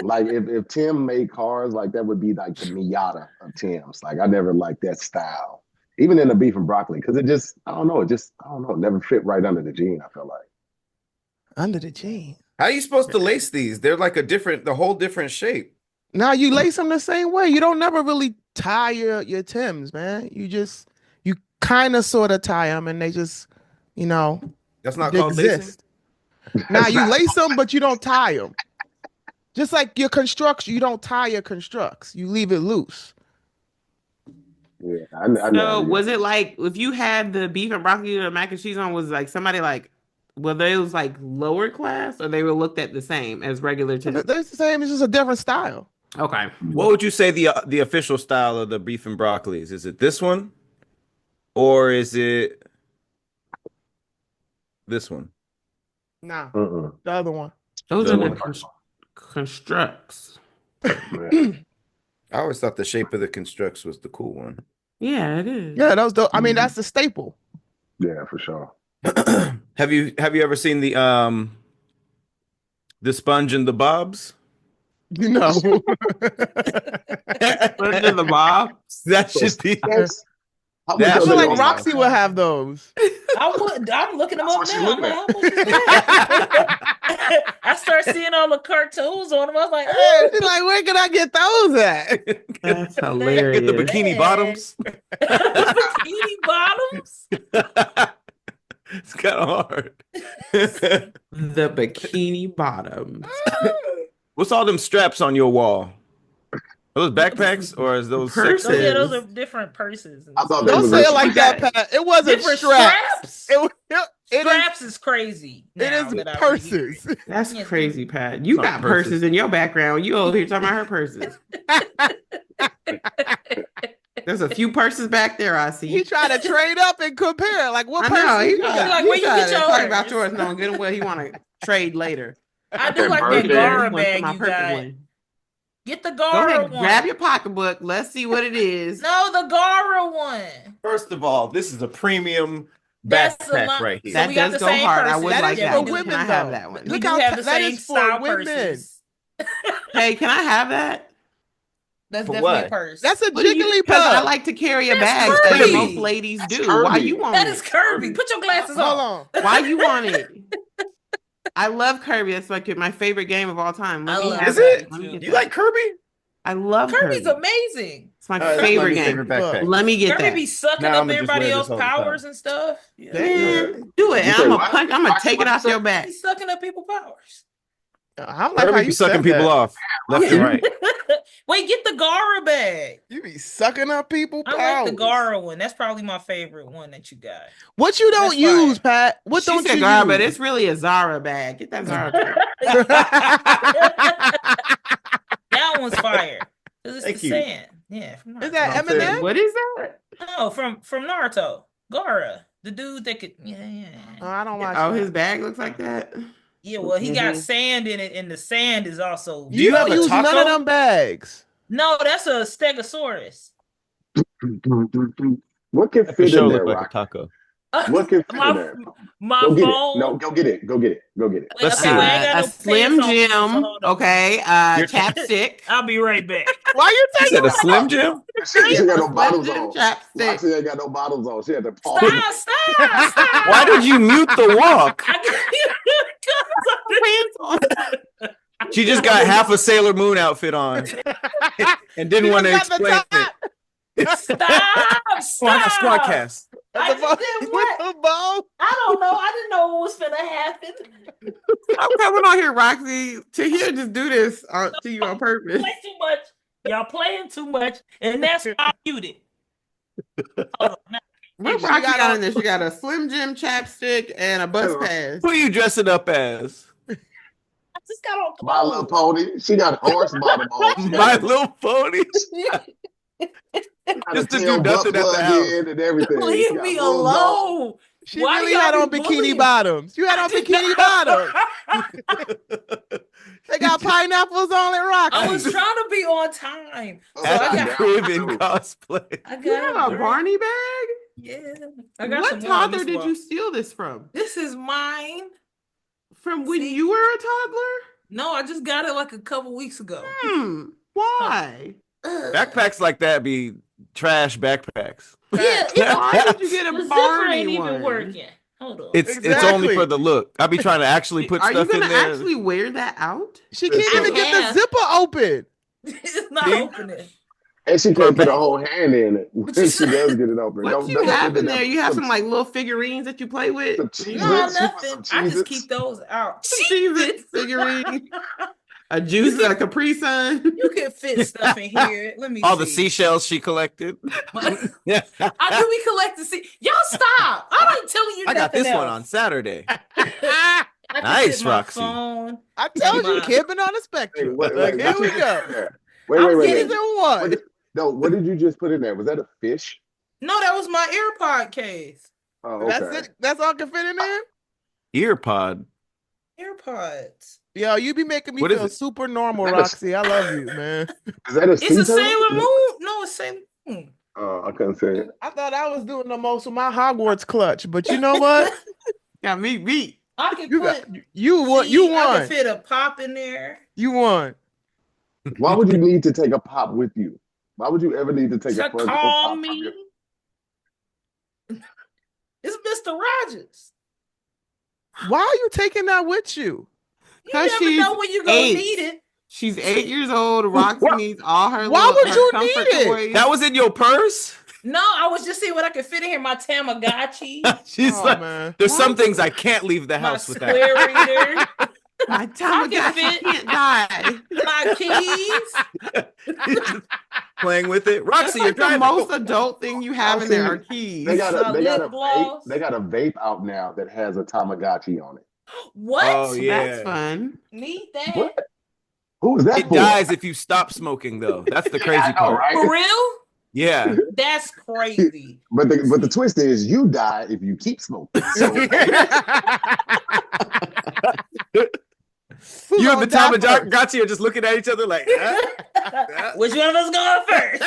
Like if Tim made cars, like that would be like the Miata of Tim's. Like I never liked that style, even in the beef and broccoli, because it just I don't know, it never fit right under the jean. I feel like. Under the jean. How are you supposed to lace these? They're like the whole different shape. Now you lace them the same way. You don't never really tie your Tims, man. You kind of sort of tie them, and they just, That's not they called lacing. exist. Now you lace them, but you don't tie them. Just like your constructs, you don't tie your constructs. You leave it loose. Yeah, I So know. was it like if you had the beef and broccoli and mac and cheese on? Was like somebody like, were they was like lower class, or they were looked at the same as regular They're Tims? the same. It's just a different style. Okay. What would you say the official style of the beef and broccoli is? Is it this one, or is it this one? Nah, Uh-uh. the other one. Those The are the one. constructs. Man. I always thought the shape of the constructs was the cool one. Yeah, it is. Yeah, those. I mean, that's the staple. Yeah, for sure. Have you ever seen the sponge and the bobs? You know. Put it in the bob. That should be. How That I much feel are like they on Roxy would have those. I'm looking them up That's what she now. I'm looking like, at. how much is that? I start seeing all the cartoons on them. I was like, oh, She's like, where can I get those at? That's Get hilarious. the bikini bottoms. bikini bottoms. It's kind of hard. The bikini bottoms. What's all them straps on your wall? Are those backpacks or is those Purses. So yeah, those are different purses. I thought they Don't was say a- it like that, Pat. It wasn't Different straps. straps. It Straps is crazy. is now that I purses. read That's Yes, crazy, Pat. You Some got purses. purses in your background. You over here talking about her purses. There's a few purses back there, I see. He trying to trade up and compare. Like, what I know. purse He you trying, got? Like, he where you trying get to yours? talk about yours, knowing good and well he want to trade later. I do like that Birthday. Gara One for bag my you purple got. one. Get the Go Gara ahead, one. grab your pocketbook. Let's see what it is. No, the Gara one. First of all, this is a premium That's a backpack lot- right here. So That we got does the go same hard. I purses. would That like is that for one. women, Can I have though. that one? We Look do how have the that same is for style women. purses. Hey, can I have that? That's For definitely what? a purse. That's a What do you- jiggly Because I purse. like to carry a That's bag as curvy. most ladies That's do. Why curvy. you want That it? is curvy. Put your glasses Hold on. on. Why you want it? I love Kirby. That's like my favorite game of all time. Let I me love have Is that. it? Let me get You that. like Kirby? I love Kirby's Kirby. amazing. It's my That's favorite my game. favorite backpack. Let me get Kirby that. be sucking Now up I'ma just everybody wear else's this all the time. powers and stuff. Yeah. Man, do it. You And say I'm what? gonna take it off What your you back. He's sucking up people's powers. I don't like how Kirby you be sucking said people that. off left and right. Wait, get the Gara bag. You be sucking up people I powers. like the Gara one. That's probably my favorite one that you got. What you don't That's use, fire. Pat? What She don't said you Gara, use? but it's really a Zara bag. Get that Zara bag. That one's fire. 'Cause it's Thank the you. sand. Yeah. From Is Naruto. that I'm saying, Eminem? What is that? No, from Naruto. Gara. The dude that could Oh, I don't watch Oh, that. his bag looks like that. Yeah, well, he got Mhm. sand in it, and the sand is also. You have don't a use none taco? of them bags. No, that's a Stegosaurus. What can That for fit sure in there, look like a Rock? taco. What can fit in my there? my Go get it. phone. No, go get it. Go get it. Go get it. Wait, Let's okay, see. well, I ain't got A no Slim pants on, so Jim. hold on. Okay. You're- Chapstick. I'll be right back. Why you You take said a it? Slim Jim? She got no Slim bottles Jim on. chapstick. Roxy ain't got no bottles on. She had to pause. Stop! Why did you mute the walk? She just got half a Sailor Moon outfit on and didn't You want to just got the explain top. it. Stop! Squad cast. I With just did with what? the bow. I don't know. I didn't know what was finna happen. I'm coming on here, Roxy, to hear just do this to you on purpose. Play too much. Y'all playing too much, and that's why I muted. Hold on. Now, What She Roxy got got on- in there? She got a Slim Jim chapstick and a bus pass. Who you dressing up as? I just got on My Little clothes. Pony. She got horse bottom on. She My got Little Pony. a Just to tail do butt nothing at the plug house. in and everything. She Leave got me moves on. alone. She Why really y'all had be on bikini bullying? bottoms. You had on bikini bottoms. They got pineapples on it, Roxy. I was trying to be on time. Oh, So At I the got, crib in cosplay. I You have got a Barney bag? Yeah, I got What some more on toddler this did wall. you steal this from? This is mine. From when See? you were a toddler? No, I just got it like a couple weeks ago. Why? Backpacks like that be trash backpacks. Yeah, Why did you get the a zipper Barney ain't even one? working. Hold on. It's Exactly. only for the look. I be trying to actually put Are you stuff in gonna there. actually wear that out? She can't I even get the have. zipper open. It's not See? opening. And she can't put a whole hand in it when you she does get it open. What do you have in there? You have some like little figurines that you play with? some cheese No, its. She put nothing. some I just Cheez-Its. keep those out. Cheez-Its figurine. A juice and a Capri Sun. You can fit stuff in here. Let me All see. the seashells she collected. Yeah. I do be collecting y'all stop. I ain't telling you I got nothing this one on else. Saturday. I can Nice, fit my Roxy. phone. I told you, My- kid been on the Hey, spectrum. what, Like, what here we you go. got there? Wait. Season one. What did you just put in there? Was that a fish? No, that was my AirPod case. Oh, okay. That's it. That's all can fit in there. Earpod. AirPods. Yo, you be making me What is feel it? super normal, Roxy. I love you, man. Is that a It's sea a turtle? Sailor Moon. No, it's Sailor Moon. Oh, I couldn't say it. I thought I was doing the most with my Hogwarts clutch, but you know what? Got me beat. I can You put. got you won. See, You I won. can fit a pop in there. You won. Why would you need to take a pop with you? Why would you ever need to take To a Funko call pop? me. It's Mr. Rogers. Why are you taking that with you? You 'Cause never she's know when you're gonna 8. need it. She's 8 years old. Roxy needs all her. Why would her you comfort need it? toys. That was in your purse? No, I was just seeing what I could fit in here. My Tamagotchi, She's Oh, like, man. there's some things I can't leave the my house with square that. reader, My Tamagotchi fit- can't die. my keys. Playing with it. That's Roxy, you're like the driving. most adult thing you have in there are keys. They got My a lip gloss. vape out now that has a Tamagotchi on it. What? Oh, yeah. That's fun. Need that? What? Who is that It for? dies if you stop smoking, though. That's the crazy I know, part. right? For real? Yeah. That's crazy. But the twist is you die if you keep smoking. So Who's You on and the that first? Tamagotchi are just looking at each other like, Which one of us going first?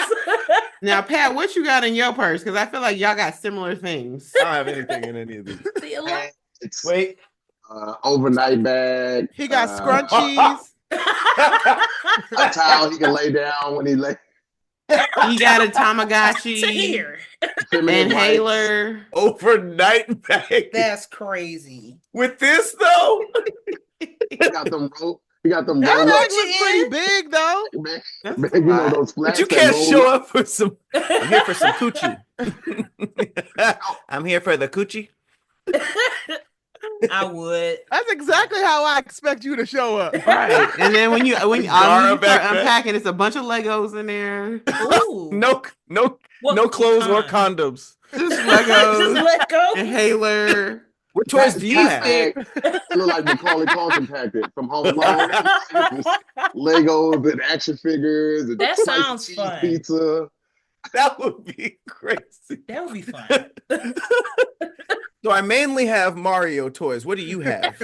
Now, Pat, what you got in your purse? Because I feel like y'all got similar things. I don't have anything in any of these. See you later. it's Wait. overnight bag. He got scrunchies. A towel he can lay down when he lay. He got a Tamagotchi, To here. inhaler. Overnight bag. That's crazy. With this, though? He got them rope. He got them That roll bag ups. looks pretty big though. Man, That's man, a you know lot. those But flats. you that can't roll show up? up for some. I'm here for some coochie. I'm here for the coochie. I would. That's exactly how I expect you to show up. Right. And then when you Jar start backpack. unpacking, it's a bunch of Legos in there. Ooh. No clothes or condoms. Just Just Legos, let go. inhaler. What toys do you have? It look like Macaulay Culkin packed it from Home Alone. Legos and action figures. And That sliced sounds cheese fun. Pizza. That would be crazy. That would be fun. So I mainly have Mario toys. What do you have?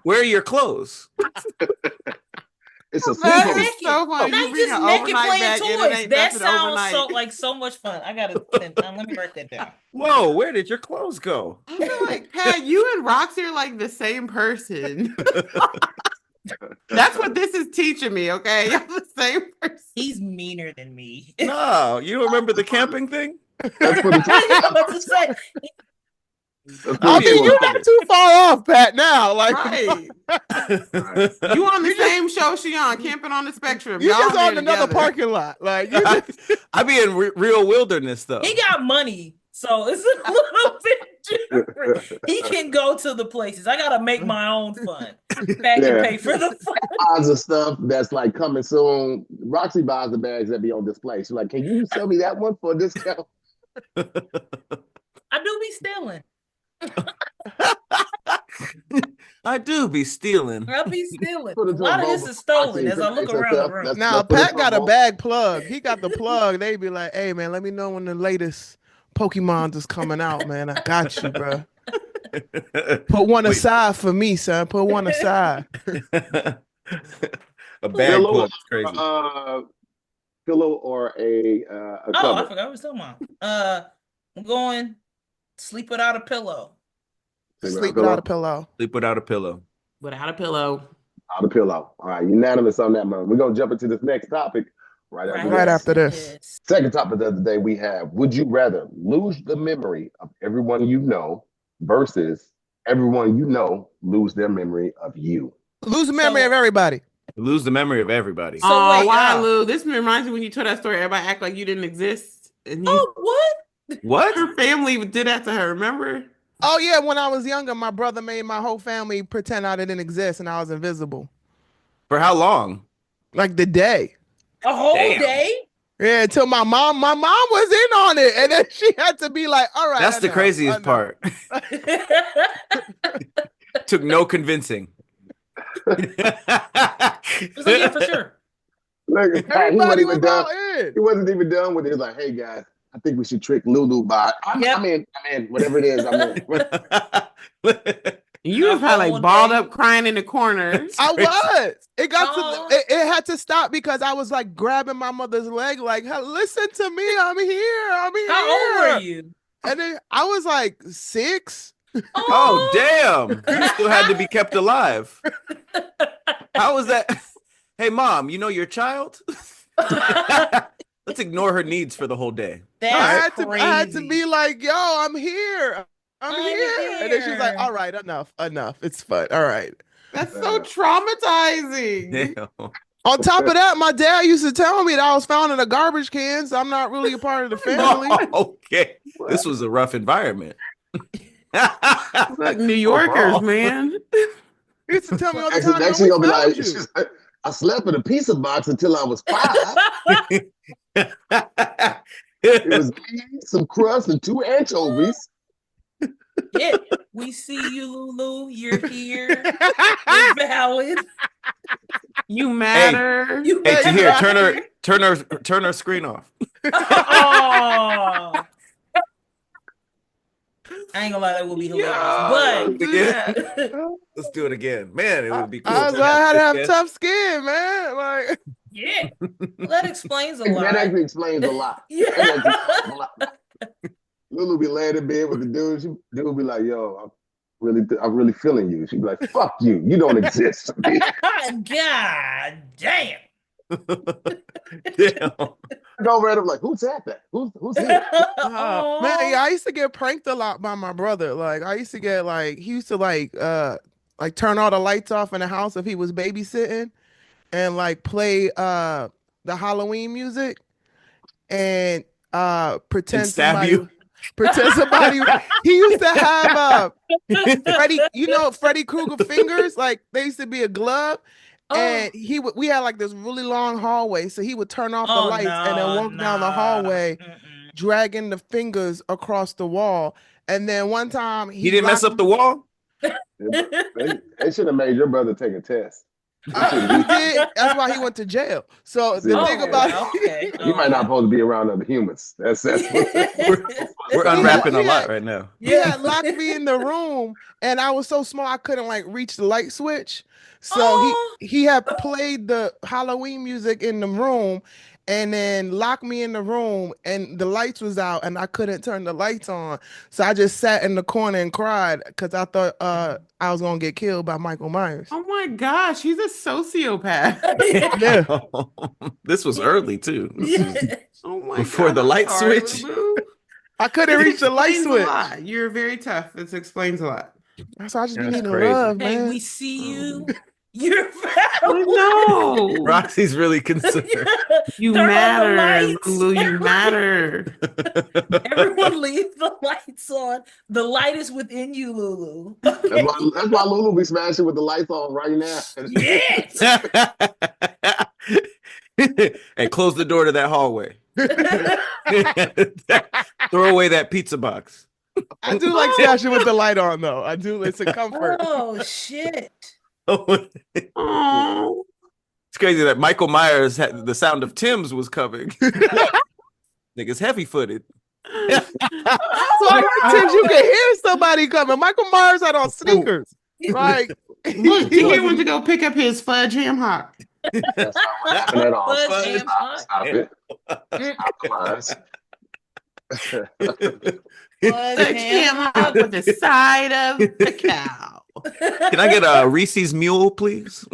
Where are your clothes? It's a That sleepover. is so funny. Not You bring just an naked overnight playing bag in, it toys. ain't That nothing sounds overnight. so much fun. I gotta let me write that down. Whoa, where did your clothes go? I feel like, Pat, you and Roxy are like the same person. That's what this is teaching me, okay? You're the same person. He's meaner than me. No, you don't remember the camping thing? That's for the I know what to say. I mean, you're not too far off, Pat. Now, like, Right. You on the same show she on, Camping on the Spectrum. you Y'all just there on another together. parking lot. Like, you just, I be in real wilderness though. He got money, so it's a little bit different. He can go to the places. I gotta make my own fun. Back Yeah. and pay for the fun. Odds of stuff that's like coming soon. Roxy buys the bags that be on display. She's like, "Can you sell me that one for a discount?" I do be stealing. I do be stealing. I be stealing. A Put it to lot a of this vote. is stolen Roxy, as I look it's around the yourself. room. That's- now put it Pat to got a vote. bag plug. He got the plug. They be like, "Hey man, let me know when the latest Pokemons is coming out, man. I got you, bro. Put one Wait. aside for me, son. Put one aside." A bag Pillow, plug is crazy. pillow or a Oh, I cover. forgot what I was talking about. I'm going sleep without a pillow. Sleep without a pillow. Sleep without a pillow. Without a pillow. Out of pillow. All right, unanimous on that one. We're gonna jump into this next topic right after Right this. after this. Second topic of the day we have: would you rather lose the memory of everyone you know versus everyone you know lose their memory of you? Lose the memory So- of everybody. Lose the memory of everybody. So Oh, wait, why, Lou? This reminds me when you told that story, everybody act like you didn't exist. And you, Oh, what? What? her family did that to her, remember? Oh yeah, when I was younger, my brother made my whole family pretend I didn't exist and I was invisible. For how long? Like the day. A whole Damn. day? Yeah, until my mom was in on it. And then she had to be like, all right. That's I the know, craziest I know." part. Took no convincing. It was like, yeah, for sure. Look, Everybody was all in. He wasn't even done with it. He was like, hey guys, I think we should trick Lulu by I'm in, whatever it is, I'm in. You was probably like balled up crying in the corner. I was. It got to it had to stop because I was like grabbing my mother's leg, like, hey, listen to me, I'm here. How old were you? And then I was like 6. Oh damn! You still had to be kept alive. How was that? Hey mom, you know your child? Let's ignore her needs for the whole day. I had to be like, yo, I'm here. I'm here. And then she was like, all right, enough. It's fun. All right. That's so traumatizing. Damn. On top of that, my dad used to tell me that I was found in a garbage can, so I'm not really a part of the family. Okay. This was a rough environment. Like New Yorkers, man. He used to tell me all the time. Next thing you'll be like, I slept in a pizza box until I was 5. It was some crust and 2 anchovies. Yeah, we see you, Lulu. You're here. You're valid. You matter. Hey, Tahir, turn her screen off. Oh. I ain't gonna lie, that would be hilarious. Let's do it again, man. It would be cool. I had to have tough skin, man. Like, yeah, well, that explains a lot. That actually explains a lot. Yeah. Lulu be laying in bed with the dude. Dude be like, "Yo, I'm really feeling you." She'd be like, "Fuck you. You don't exist to me." God damn. Damn. I go over at him like, "Who's that? Who's here?" Man, I used to get pranked a lot by my brother. Like, I used to get he used to like turn all the lights off in the house if he was babysitting, and like play the Halloween music, and pretend somebody. He used to have Freddy Krueger fingers. Like, they used to be a glove. And we had like this really long hallway, so he would turn off the lights and then walk down the hallway, dragging the fingers across the wall. And then one time he didn't mess up the wall. They should have made your brother take a test. He did. That's why he went to jail. So the thing about it, you might not supposed to be around other humans. That's we're unwrapping a lot right now. He had locked me in the room, and I was so small I couldn't like reach the light switch. So he had played the Halloween music in the room, and then locked me in the room, and the lights was out, and I couldn't turn the lights on. So I just sat in the corner and cried because I thought I was gonna get killed by Michael Myers. Oh my gosh, he's a sociopath. Yeah. This was early too. Oh my before the light switch. I couldn't reach the light switch. You're very tough. This explains a lot. So I just be needing love, man. Hey, we see you. You're valid. No. Roxy's really concerned. You matter, Lulu. You matter. Everyone leave the lights on. The light is within you, Lulu. Okay. That's why Lulu be smashing with the lights on right now. Yes. And close the door to that hallway. Throw away that pizza box. I do like smashing with the light on, though. I do. It's a comfort. Oh shit. Oh. It's crazy that Michael Myers had the sound of Tim's was coming. Niggas heavy-footed. So Tim's, you can hear somebody coming. Michael Myers had on sneakers. Like, look, he went to go pick up his fudge ham hock. That's not what happened at all. Stop it. Stop the lies. Fudge ham hock with the side of the cow. Can I get a Reese's Mule, please?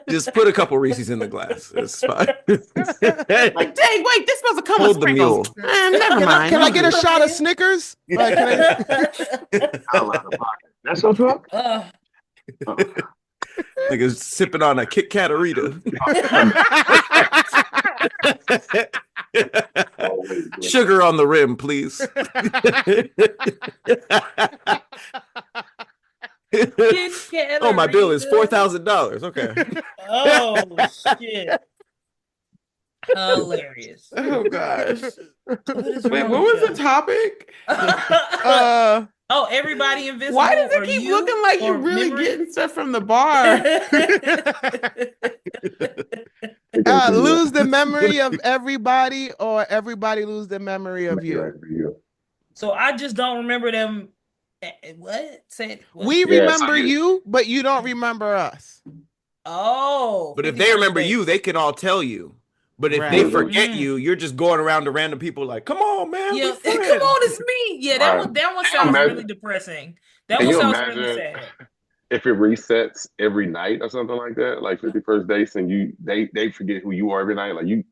Just put a couple Reese's in the glass. It's fine. Like, dang, wait, this supposed to come with sprinkles. Never mind. Can I get a shot of Snickers? Like, That's your truck? Niggas sipping on a Kit Katarita. Sugar on the rim, please. Oh, my bill is $4,000. Okay. Oh shit. Hilarious. Oh gosh. Wait, what was the topic? Oh, everybody invisible. Why does it or keep you, looking like you're or really memory? getting stuff from the bar? Lose the memory of everybody, or everybody lose the memory of you. So I just don't remember them. What? Say it. What? We remember you, but you don't remember us. Oh. But if they remember you, they can all tell you. But if they forget you, you're just going around to random people like, come on, man. Yeah, come on, it's me. Yeah, that one sounds really depressing. That one sounds really sad. If it resets every night or something like that, like 51st dates, and they forget who you are every night. Like you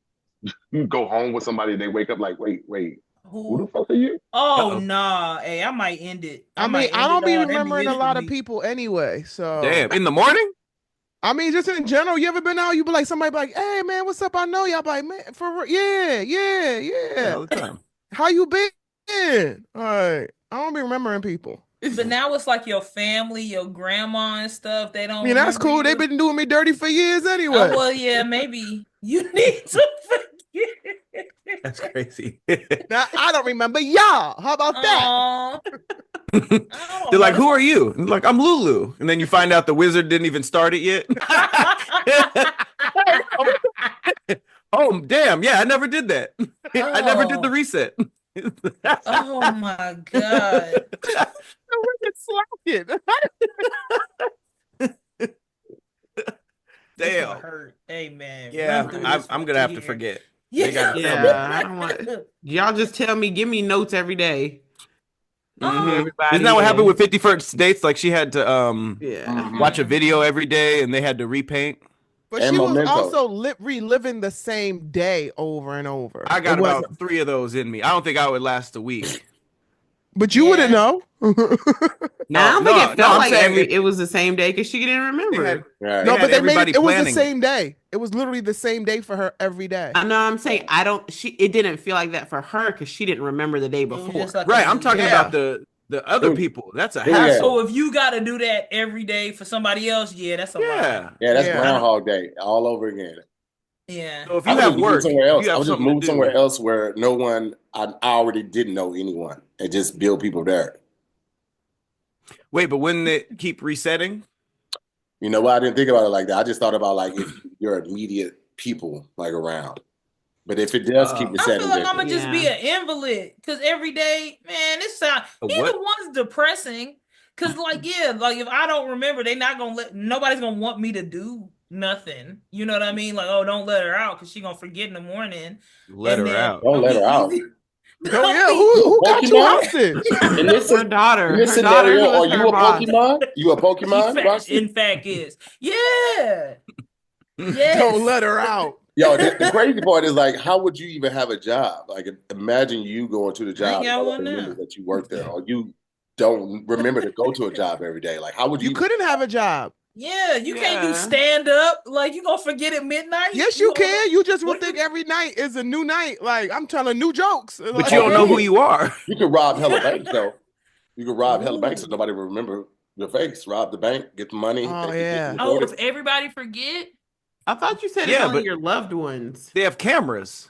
go home with somebody, they wake up like, wait, who the fuck are you? Oh nah, hey, I might end it. I don't be remembering a lot of people anyway. So damn, in the morning. I mean, just in general, you ever been out? You be like, somebody be like, hey man, what's up? I know y'all. Be like, man, yeah. All the time. How you been? All right, I don't be remembering people. But now it's like your family, your grandma and stuff. They don't. I mean, that's cool. They've been doing me dirty for years anyway. Oh, well, yeah, maybe you need to forget. That's crazy. Now I don't remember y'all. How about that? They're like, who are you? And like, I'm Lulu. And then you find out the wizard didn't even start it yet. Oh, damn. Yeah, I never did that. I never did the reset. Oh my God. Damn. Hurt. Hey man. Yeah, I'm gonna have to forget. Yeah, I don't want. Y'all just tell me, give me notes every day. Isn't that what happened with 51st Dates? Like she had to watch a video every day, and they had to repaint. But she was also reliving the same day over and over. I got about 3 of those in me. I don't think I would last a week. But you wouldn't know. I don't think it felt like it was the same day because she didn't remember. No, but they made it was the same day. It was literally the same day for her every day. I know. I'm saying it didn't feel like that for her because she didn't remember the day before. Like right. I'm talking about the other people. That's a hassle. So if you got to do that every day for somebody else, that's a lot. Yeah, that's Groundhog Day all over again. Yeah. So if you have work somewhere else, I would just move somewhere else where no one, I already didn't know anyone, and just build people there. Wait, but wouldn't it keep resetting? You know what? I didn't think about it like that. I just thought about like if your immediate people like around. But if it does keep resetting, I feel like I'm gonna just be an invalid because every day, man, neither one's depressing. Cause like if I don't remember, nobody's gonna want me to do nothing. You know what I mean? Like, oh, don't let her out because she's gonna forget in the morning. Let her out. Don't let her out. Oh yeah, who got you hostage? In this her daughter. In this scenario, are you a Pokemon? You a Pokemon? In fact, is yes. Don't let her out. Yo, the crazy part is like, how would you even have a job? Like, imagine you going to the job that you work there, or you don't remember to go to a job every day. Like, how would you? You couldn't have a job. Yeah, you can't do stand up. Like, you gonna forget at midnight? Yes, you can. You just will think every night is a new night. Like, I'm telling new jokes. But like, you don't know who you are. You could rob hella banks, though. You could rob hella banks so nobody will remember your face. Rob the bank, get the money. Oh, yeah. Oh, if everybody forget? I thought you said only your loved ones. They have cameras.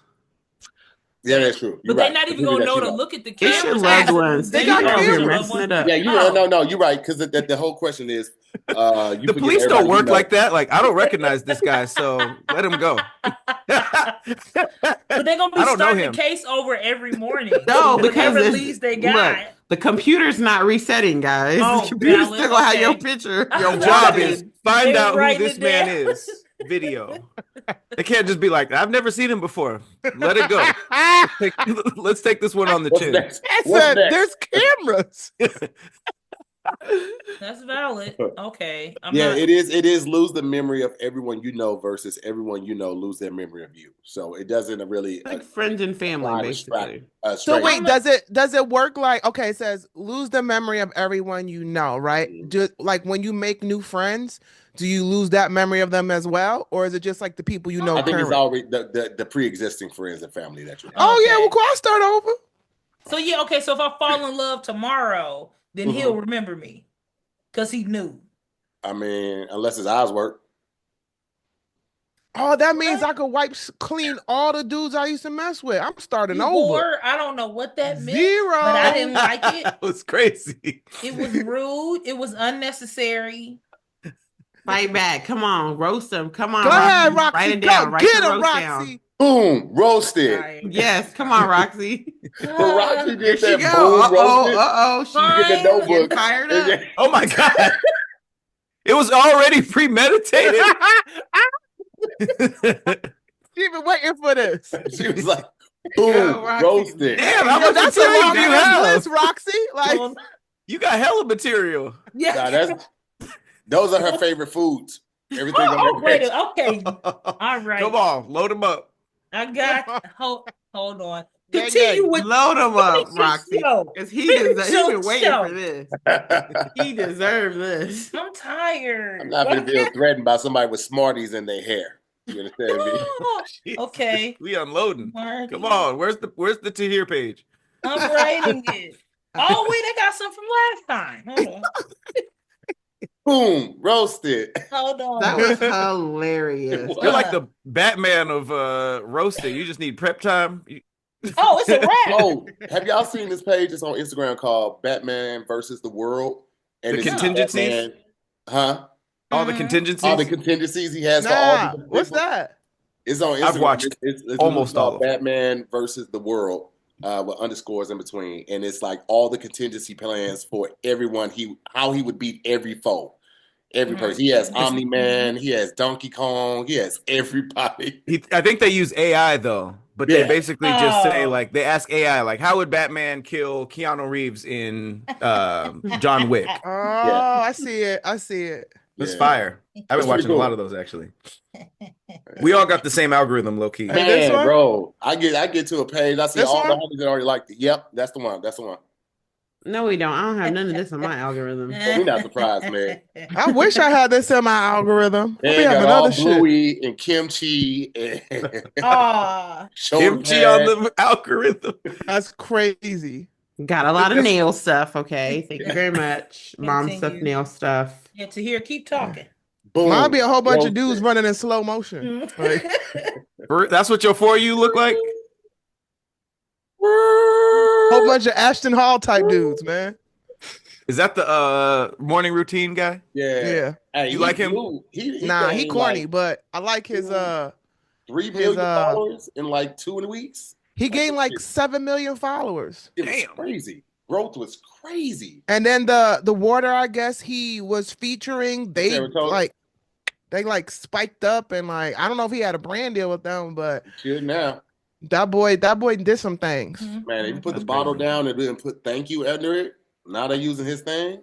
Yeah, that's true. But they're not even gonna know to look at the cameras. It's your loved ones. They got cameras. Messing it up. Yeah, you're right. Because the whole question is, the police don't work like that. Like, I don't recognize this guy, so let him go. But they're gonna be starting the case over every morning. No, because at least they got. Look, the computer's not resetting, guys. Oh, the computer's still gonna have your picture. Your job is find out who this man is. Video. They can't just be like, I've never seen him before. Let it go. Let's take this one on the chin. There's cameras. That's valid. Okay. It is lose the memory of everyone you know versus everyone you know lose their memory of you. So it doesn't really like friends and family, basically. So wait, does it work like, okay, it says lose the memory of everyone you know, right? Just like when you make new friends, do you lose that memory of them as well, or is it just like the people you know? I think it's already the pre-existing friends and family that you have. Oh yeah, well, cool. I'll start over. So okay. So if I fall in love tomorrow, then he'll remember me because he knew. I mean, unless his eyes work. Oh, that means I could wipe clean all the dudes I used to mess with. I'm starting over. I don't know what that meant. Zero. But I didn't like it. That was crazy. It was rude. It was unnecessary. Fight back. Come on. Roast them. Come on. Go ahead, Roxy. Write it down. Write Get the him, roast Roxy. down. Boom, roasted. Yes, come on, Roxy. But Roxy did Here that. she go. Boom, roasted. She Get the notebook. fired up. Oh my God. It was already premeditated. She been waiting for this. She was like, boom, roasted. Damn, how much That's material do you have? list, Roxy. Like, You got hella material. Yeah. Nah, those are her favorite foods. Everything on Oh, her wait. page. Okay. All right. Come on, load them up. I got. Hold on. Yeah, Continue with. Load them up, Roxy. Show. Because he's been waiting Show. for this. He deserves this. I'm tired. I'm not going to feel threatened by somebody with Smarties in their hair. You understand me? Okay. We unloading. Marty. Come on, where's the to hear page? I'm writing it. Oh wait, I got some from last time. Hold on. Boom, roasted. Hold on. That was hilarious. You're like the Batman of roasting. You just need prep time. Oh, it's a wrap. Oh, have y'all seen this page? It's on Instagram called Batman versus the World. And The it's contingencies? Batman, huh? All the contingencies. All the contingencies he has for all nah, the what's that? It's on Instagram. I've watched it's almost all of them. Batman versus the World with underscores in between. And it's like all the contingency plans for everyone, how he would beat every foe. Every person. He has Omni-Man, he has Donkey Kong, he has everybody. I think they use AI though, but they basically just say like they ask AI like, how would Batman kill Keanu Reeves in John Wick? Oh, I see it. It's fire. I've been watching a lot of those actually. We all got the same algorithm, low key. Man, bro, I get to a page, I see This all one? the homies that already liked it. Yep, that's the one. No, we don't. I don't have none of this on my algorithm. We're not surprised, man. I wish I had this in my algorithm. They We have got all another shit. Bluey and kimchi and Kimchi on the algorithm. That's crazy. Got a lot of nail stuff. Okay, thank you very much. Mom stuff, nail stuff. Yeah, to hear, keep talking. Boom. Might be a whole bunch of dudes running in slow motion. Like, That's what your For You look like? whole bunch of Ashton Hall type dudes, man. Is that the morning routine guy? Yeah. Hey, You like him? He corny, like but I like his 3 million followers in like 2 weeks. He gained like 7 million followers. It was crazy. Growth was crazy. And then the water, I guess he was featuring, they spiked up, and like I don't know if he had a brand deal with them, but Should now. that boy did some things. Man, if you put the bottle down and then put thank you under it, now they're using his thing.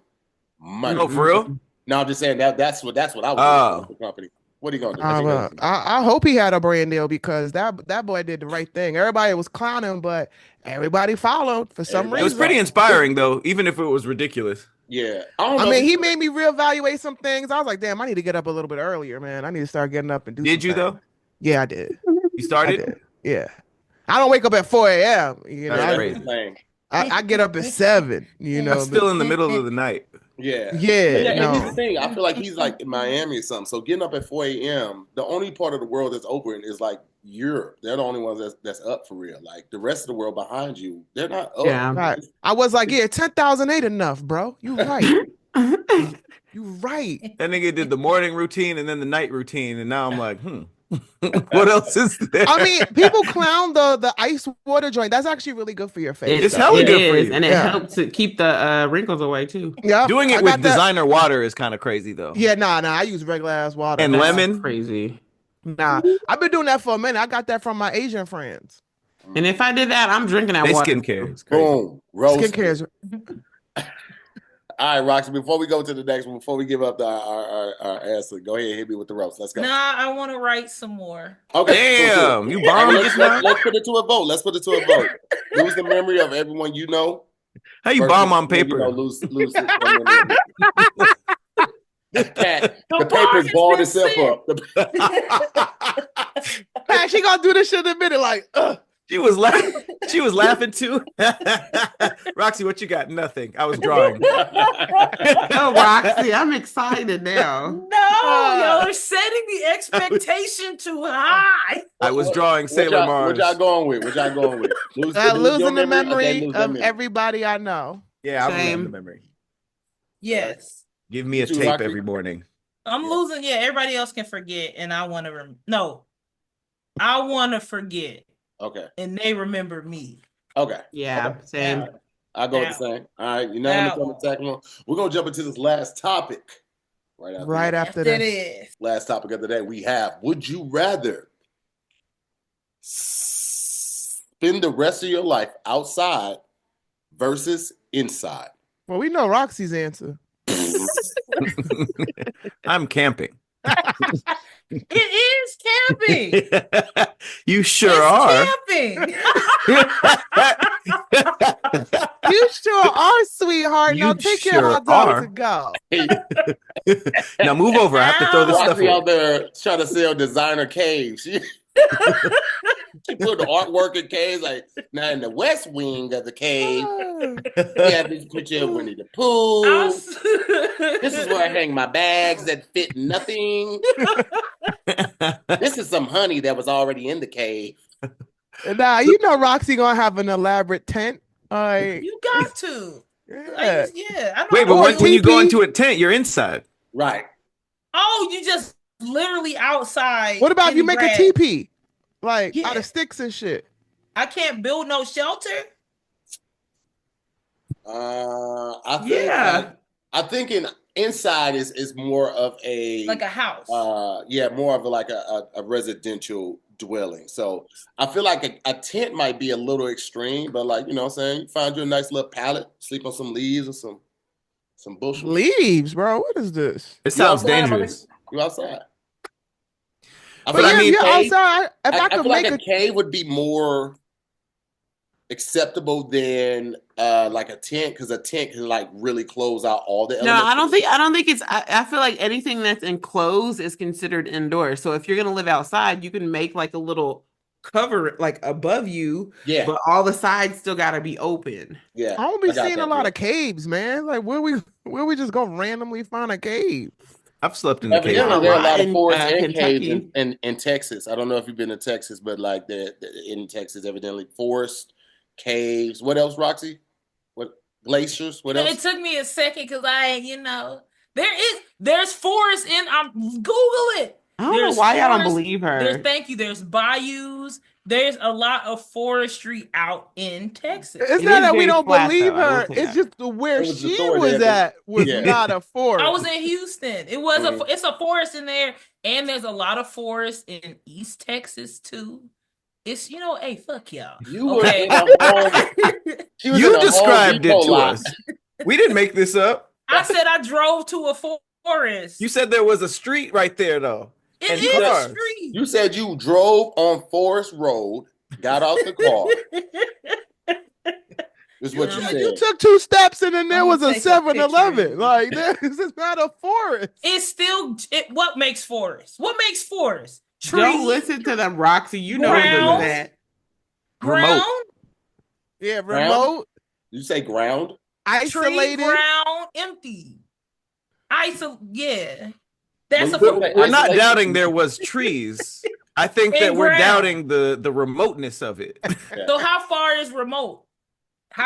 Money. No, for real? No, I'm just saying that's what I was doing for the company. What are you gonna do? I hope he had a brand deal because that boy did the right thing. Everybody was clowning, but everybody followed for some reason. It was pretty inspiring though, even if it was ridiculous. Yeah. I mean, he made me reevaluate some things. I was like, damn, I need to get up a little bit earlier, man. I need to start getting up and do Did you things. though? Yeah, I did. You started? I did. Yeah. I don't wake up at 4 a.m. You know, That's crazy. I get up at 7. You know, I'm still in the middle of the night. Yeah. Yeah. And here's the thing. I feel like he's like in Miami or something. So getting up at 4 a.m., the only part of the world that's open is like Europe. They're the only ones that's up for real. Like the rest of the world behind you, they're not up. Yeah. Right. I was like, yeah, 10,000 ain't enough, bro. You right. You right. That nigga did the morning routine and then the night routine, and now I'm like, what else is there? I mean, people clown the ice water joint. That's actually really good for your face. It's hella good for you. And it helps to keep the wrinkles away too. Yeah, Doing it with designer water is kind of crazy though. Yeah, nah, I use regular ass water. And lemon, crazy. Nah, I've been doing that for a minute. I got that from my Asian friends. And if I did that, I'm drinking that water. Skincare is crazy. Boom. Skincare is. All right, Roxy, before we go to the next one, before we give up our answer, go ahead and hit me with the roast. Let's go. Nah, I want to write some more. Okay. Damn, you bombed let's put it to a vote. Lose the memory of everyone you know. How you bomb on paper? Lose the paper's balled itself up. Man, she gonna do this shit in a minute, like, She was laughing. She was laughing too. Roxy, what you got? Nothing. I was drawing. Oh, Roxy, I'm excited now. No, y'all are setting the expectation too high. I was drawing Sailor Mars. What y'all going with? Losing the memory of everybody I know. Yeah, I'm losing the memory. Yes. Give me a tape every morning. I'm losing. Yeah, everybody else can forget, and I want to. I want to forget. Okay. And they remember me. Okay. Yeah, okay. same. I'll go with the same. All right. Unanimous on the second one. We're going to jump into this last topic. Right after this. Last topic of the day we have. Would you rather spend the rest of your life outside versus inside? Well, we know Roxy's answer. I'm camping. It is camping. You sure are. Camping. You sure are, sweetheart. Now take your hot dog to go. Now move over. I have to throw this stuff out there trying to sell designer caves. She put the artwork in caves. Like now in the west wing of the cave, we have this picture of Winnie the Pooh. This is where I hang my bags that fit nothing. This is some honey that was already in the cave. Nah, you know Roxy gonna have an elaborate tent. You got to. Yeah. Wait, but when you go into a tent, you're inside. Right. Oh, you just literally outside. What about if you make a teepee? Like out of sticks and shit. I can't build no shelter. I think inside is more of a like a house. More of a residential dwelling. So I feel like a tent might be a little extreme, but like, you know what I'm saying, you find you a nice little pallet, sleep on some leaves or some bushes. Leaves, bro. What is this? It sounds dangerous. You outside. But I mean, outside. If I could feel make like a cave would be more acceptable than like a tent, because a tent can like really close out all the elements. No, I don't think it's. I feel like anything that's enclosed is considered indoor. So if you're gonna live outside, you can make like a little cover like above you. Yeah. But all the sides still gotta be open. Yeah. I don't be seeing a lot of caves, man. Like where we just go randomly find a cave. I've slept in the cave. There are a lot of forests and caves in Texas. I don't know if you've been to Texas, but like in Texas, evidently forest, caves. What else, Roxy? What glaciers? What else? It took me a second because there's forest in. Google it. I don't know why I don't believe her. There's bayous. There's a lot of forestry out in Texas. It's not that we don't believe her. It's just where she was at was not a forest. I was in Houston. It's a forest in there, and there's a lot of forest in East Texas too. It's hey, fuck y'all. You described it to us. We didn't make this up. I said I drove to a forest. You said there was a street right there, though. It is a street. You said you drove on Forest Road, got out the car. This is what you said. You took 2 steps and then there was a 7-Eleven. Like this is not a forest. It's still what makes forest? What makes forest? Trees. Don't listen to them, Roxy. You know that. Ground. Yeah, remote. You say ground? Isolated. Tree, ground, empty. Yeah. We're not doubting there was trees. I think that we're doubting the remoteness of it. So how far is remote?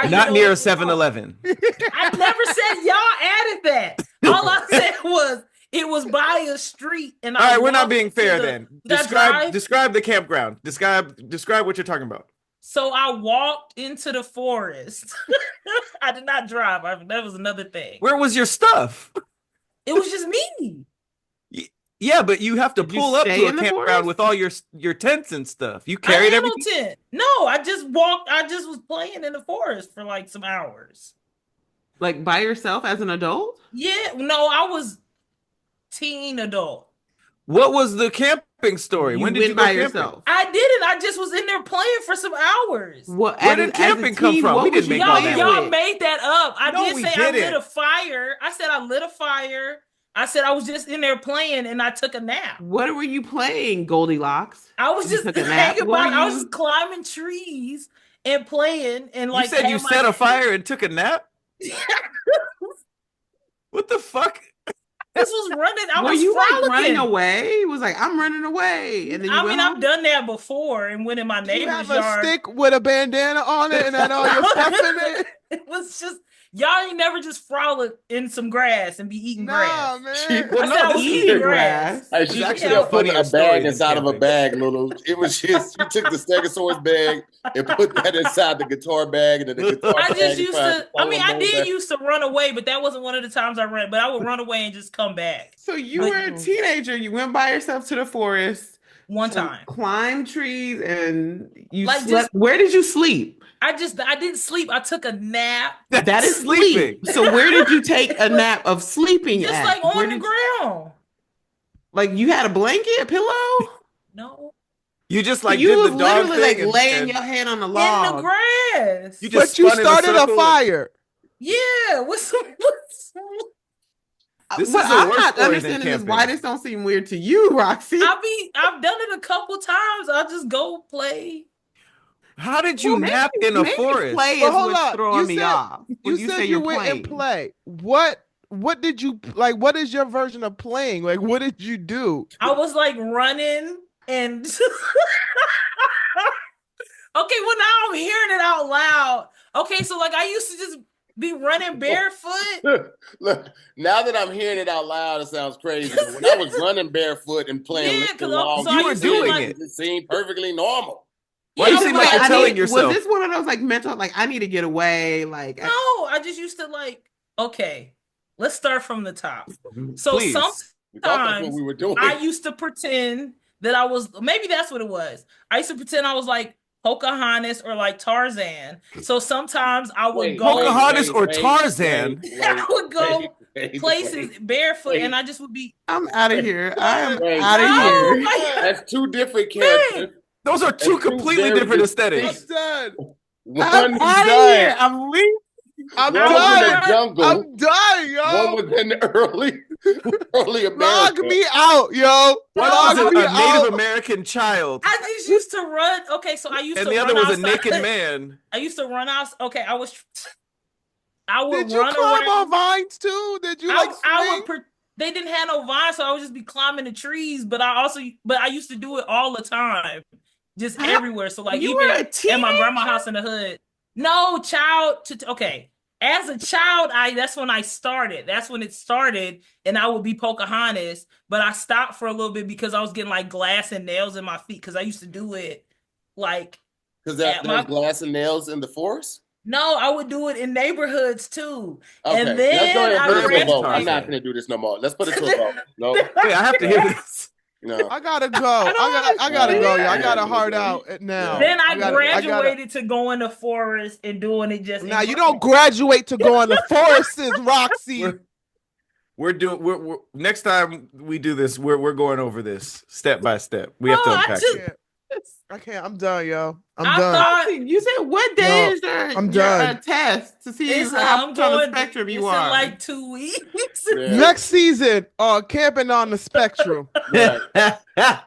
Not near a 7-Eleven. I never said y'all added that. All I said was it was by a street. And all right, we're not being fair then. Describe the campground. Describe what you're talking about. So I walked into the forest. I did not drive. That was another thing. Where was your stuff? It was just me. Yeah, but you have to pull up to a campground with all your tents and stuff. You carried everything? Tent. No, I just walked. I just was playing in the forest for like some hours. Like by yourself as an adult? Yeah, no, I was teen adult. What was the camping story? When did you go by yourself? I didn't. I just was in there playing for some hours. Where did camping come from? We didn't make y'all made that up. I did say I lit a fire. I said I lit a fire. I said I was just in there playing and I took a nap. What were you playing, Goldilocks? I was just hanging about. I was just climbing trees and playing and like. You said you set a fire and took a nap? What the fuck? This was running. Were you like running away? It was like, I'm running away. And then you went home? I've done that before and went in my neighbor's yard. You have a stick with a bandana on it and then all your stuff in it? It was just, y'all ain't never just frolic in some grass and be eating grass. Man. I was eating grass. Hey, she actually put a bag inside of a bag, Lulu. It was just, you took the Stegosaurus bag and put that inside the guitar bag, and then the guitar bag. I did used to run away, but that wasn't one of the times I ran. But I would run away and just come back. So you were a teenager. You went by yourself to the forest. One time. Climbed trees and you slept. Where did you sleep? I didn't sleep. I took a nap. That is sleeping. So where did you take a nap of sleeping just like on the ground. Like you had a blanket, a pillow? No. You just like you did was the dog literally thing like laying your head on the log. In the grass. But you started a fire. Yeah. What's what I'm not understanding is why this don't seem weird to you, Roxy. I've done it a couple times. I'll just go play. How did you nap in a forest? Play is what's throwing me off. You said you went and play. What did you like? What is your version of playing? Like, what did you do? I was like running and okay, well now I'm hearing it out loud. Okay, so like I used to just be running barefoot. Look, now that I'm hearing it out loud, it sounds crazy. But when I was running barefoot and playing, you were doing it. It seemed perfectly normal. Why you seem like you're telling yourself? Was this one of those like mental, like I need to get away? Like no, I just used to like. Okay, let's start from the top. So sometimes we were doing. I used to pretend that I was. Maybe that's what it was. I used to pretend I was like Pocahontas or like Tarzan. So sometimes I would go Pocahontas or Tarzan. I would go places barefoot, and I just would be. I'm out of here. I am out of here. That's two different characters. Those are two completely different aesthetics. I'm done. I'm out of here. I'm leaving. I'm done. done. In the jungle. I'm done, yo. One was in the early America. Log me out, yo. One was a Native American child. I just used to run. Okay, so I used to run outside. And the other was a naked man. I used to run out. Okay, I would Did you run climb around. on vines too? Did you they didn't have no vines, so I would just be climbing the trees. But I used to do it all the time. Just everywhere. So like even at my grandma's house in the hood. No, okay. As a child, that's when I started. That's when it started, and I would be Pocahontas. But I stopped for a little bit because I was getting like glass and nails in my feet because I used to do it like. Because there's glass and nails in the forest. No, I would do it in neighborhoods too. Okay. And then I'm not going to do this no more. Let's put it to a vote. No, wait, I have to hear this. No. I gotta go. I gotta go. I got a heart out now. Then I graduated to go in the forest and doing it just. Now you don't graduate to go in the forests, Roxy. We're next time we do this, we're going over this step by step. We have to unpack it. I can't. I'm done, yo. I'm done. You said what day is there? I'm done. Test to see how on the spectrum you are. In like 2 weeks. Yeah. Next season, camping on the spectrum. So, but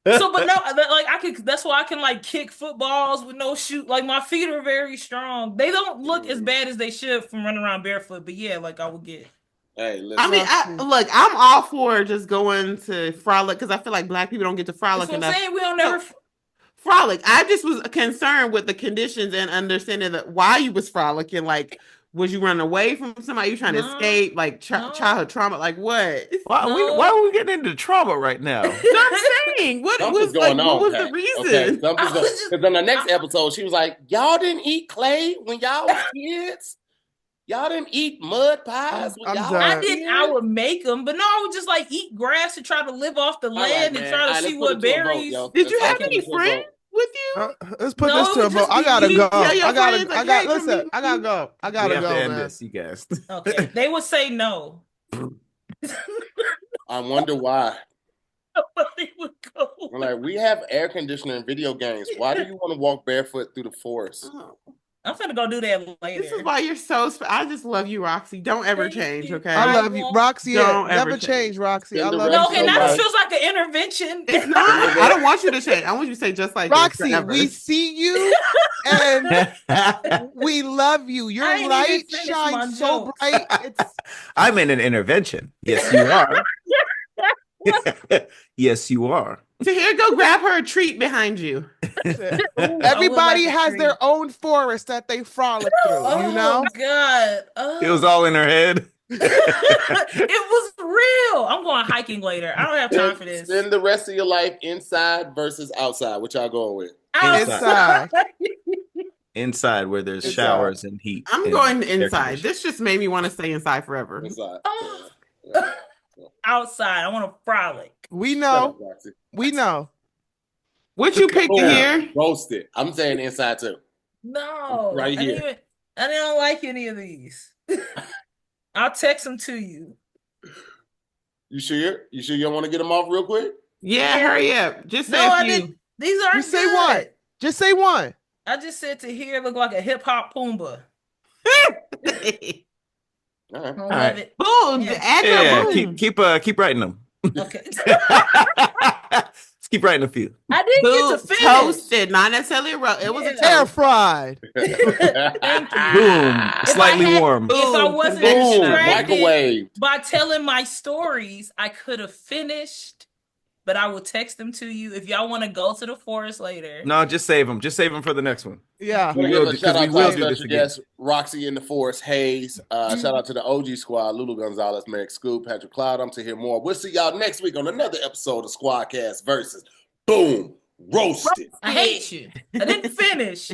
no, like that's why I can like kick footballs with no shoe. Like my feet are very strong. They don't look as bad as they should from running around barefoot. But yeah, like I would get. Hey, listen. I mean, look, I'm all for just going to frolic because I feel like Black people don't get to frolic enough. I'm saying we don't never. Frolic. I just was concerned with the conditions and understanding that why you was frolicking. Like, was you running away from somebody? You trying to escape? Like childhood trauma? Like what? Why are we getting into trauma right now? I'm saying what was going on? What was the reason? Because on the next episode, she was like, "Y'all didn't eat clay when y'all was kids. Y'all didn't eat mud pies when y'all." I didn't. I would make them, but no, I would just like eat grass to try to live off the land and try to see what berries. Did you have any friends with you? Let's put this to a vote. I gotta go. I gotta go. I gotta go, man. This, you guys. Okay, they would say no. I wonder why. They would go. Like, we have air conditioner and video games. Why do you want to walk barefoot through the forest? I'm finna go do that later. This is why you're so. I just love you, Roxy. Don't ever change, okay? I love you, Roxy. Don't never ever change, Roxy. I love No, you. okay, now this feels like an intervention. It's not. I don't want you to change. I want you to say just like Roxy. this We see you, and we love you. Your light shines so bright. I'm in an intervention. Yes, you are. Yes, you are. So here, go grab her a treat behind you. Everybody has their own forest that they frolic through, you know? Oh, God. Oh. It was all in her head. It was real. I'm going hiking later. I don't have time for this. Spend the rest of your life inside versus outside. What y'all going with? Outside. Inside where there's showers and heat. I'm going inside. This just made me want to stay inside forever. Inside. Outside. I want to frolic. We know. We know. What you picked here? Roasted. I'm saying inside too. No. Right here. I don't like any of these. I'll text them to you. You sure? You sure you don't want to get them off real quick? Yeah, hurry up. Just say a few. These aren't Just say one. Just say one. I just said to here look like a hip hop Pumbaa. All right. All right. Boom. Keep writing them. Okay. Let's keep writing a few. I didn't get to finish. Toasted, not necessarily it was a air fried. Thank you. Boom. Slightly warm. If I wasn't microwave by telling my stories, I could have finished. But I will text them to you if y'all want to go to the forest later. No, just save them. Just save them for the next one. Yeah. We will do this again. Yes, Roxy in the Forest, Haze. Shout out to the OG squad, Lulu Gonzalez, Merrick Scoop, Patrick Cloud. I'm to hear more. We'll see y'all next week on another episode of SquADcast versus Boom Roasted. I hate you. I didn't finish.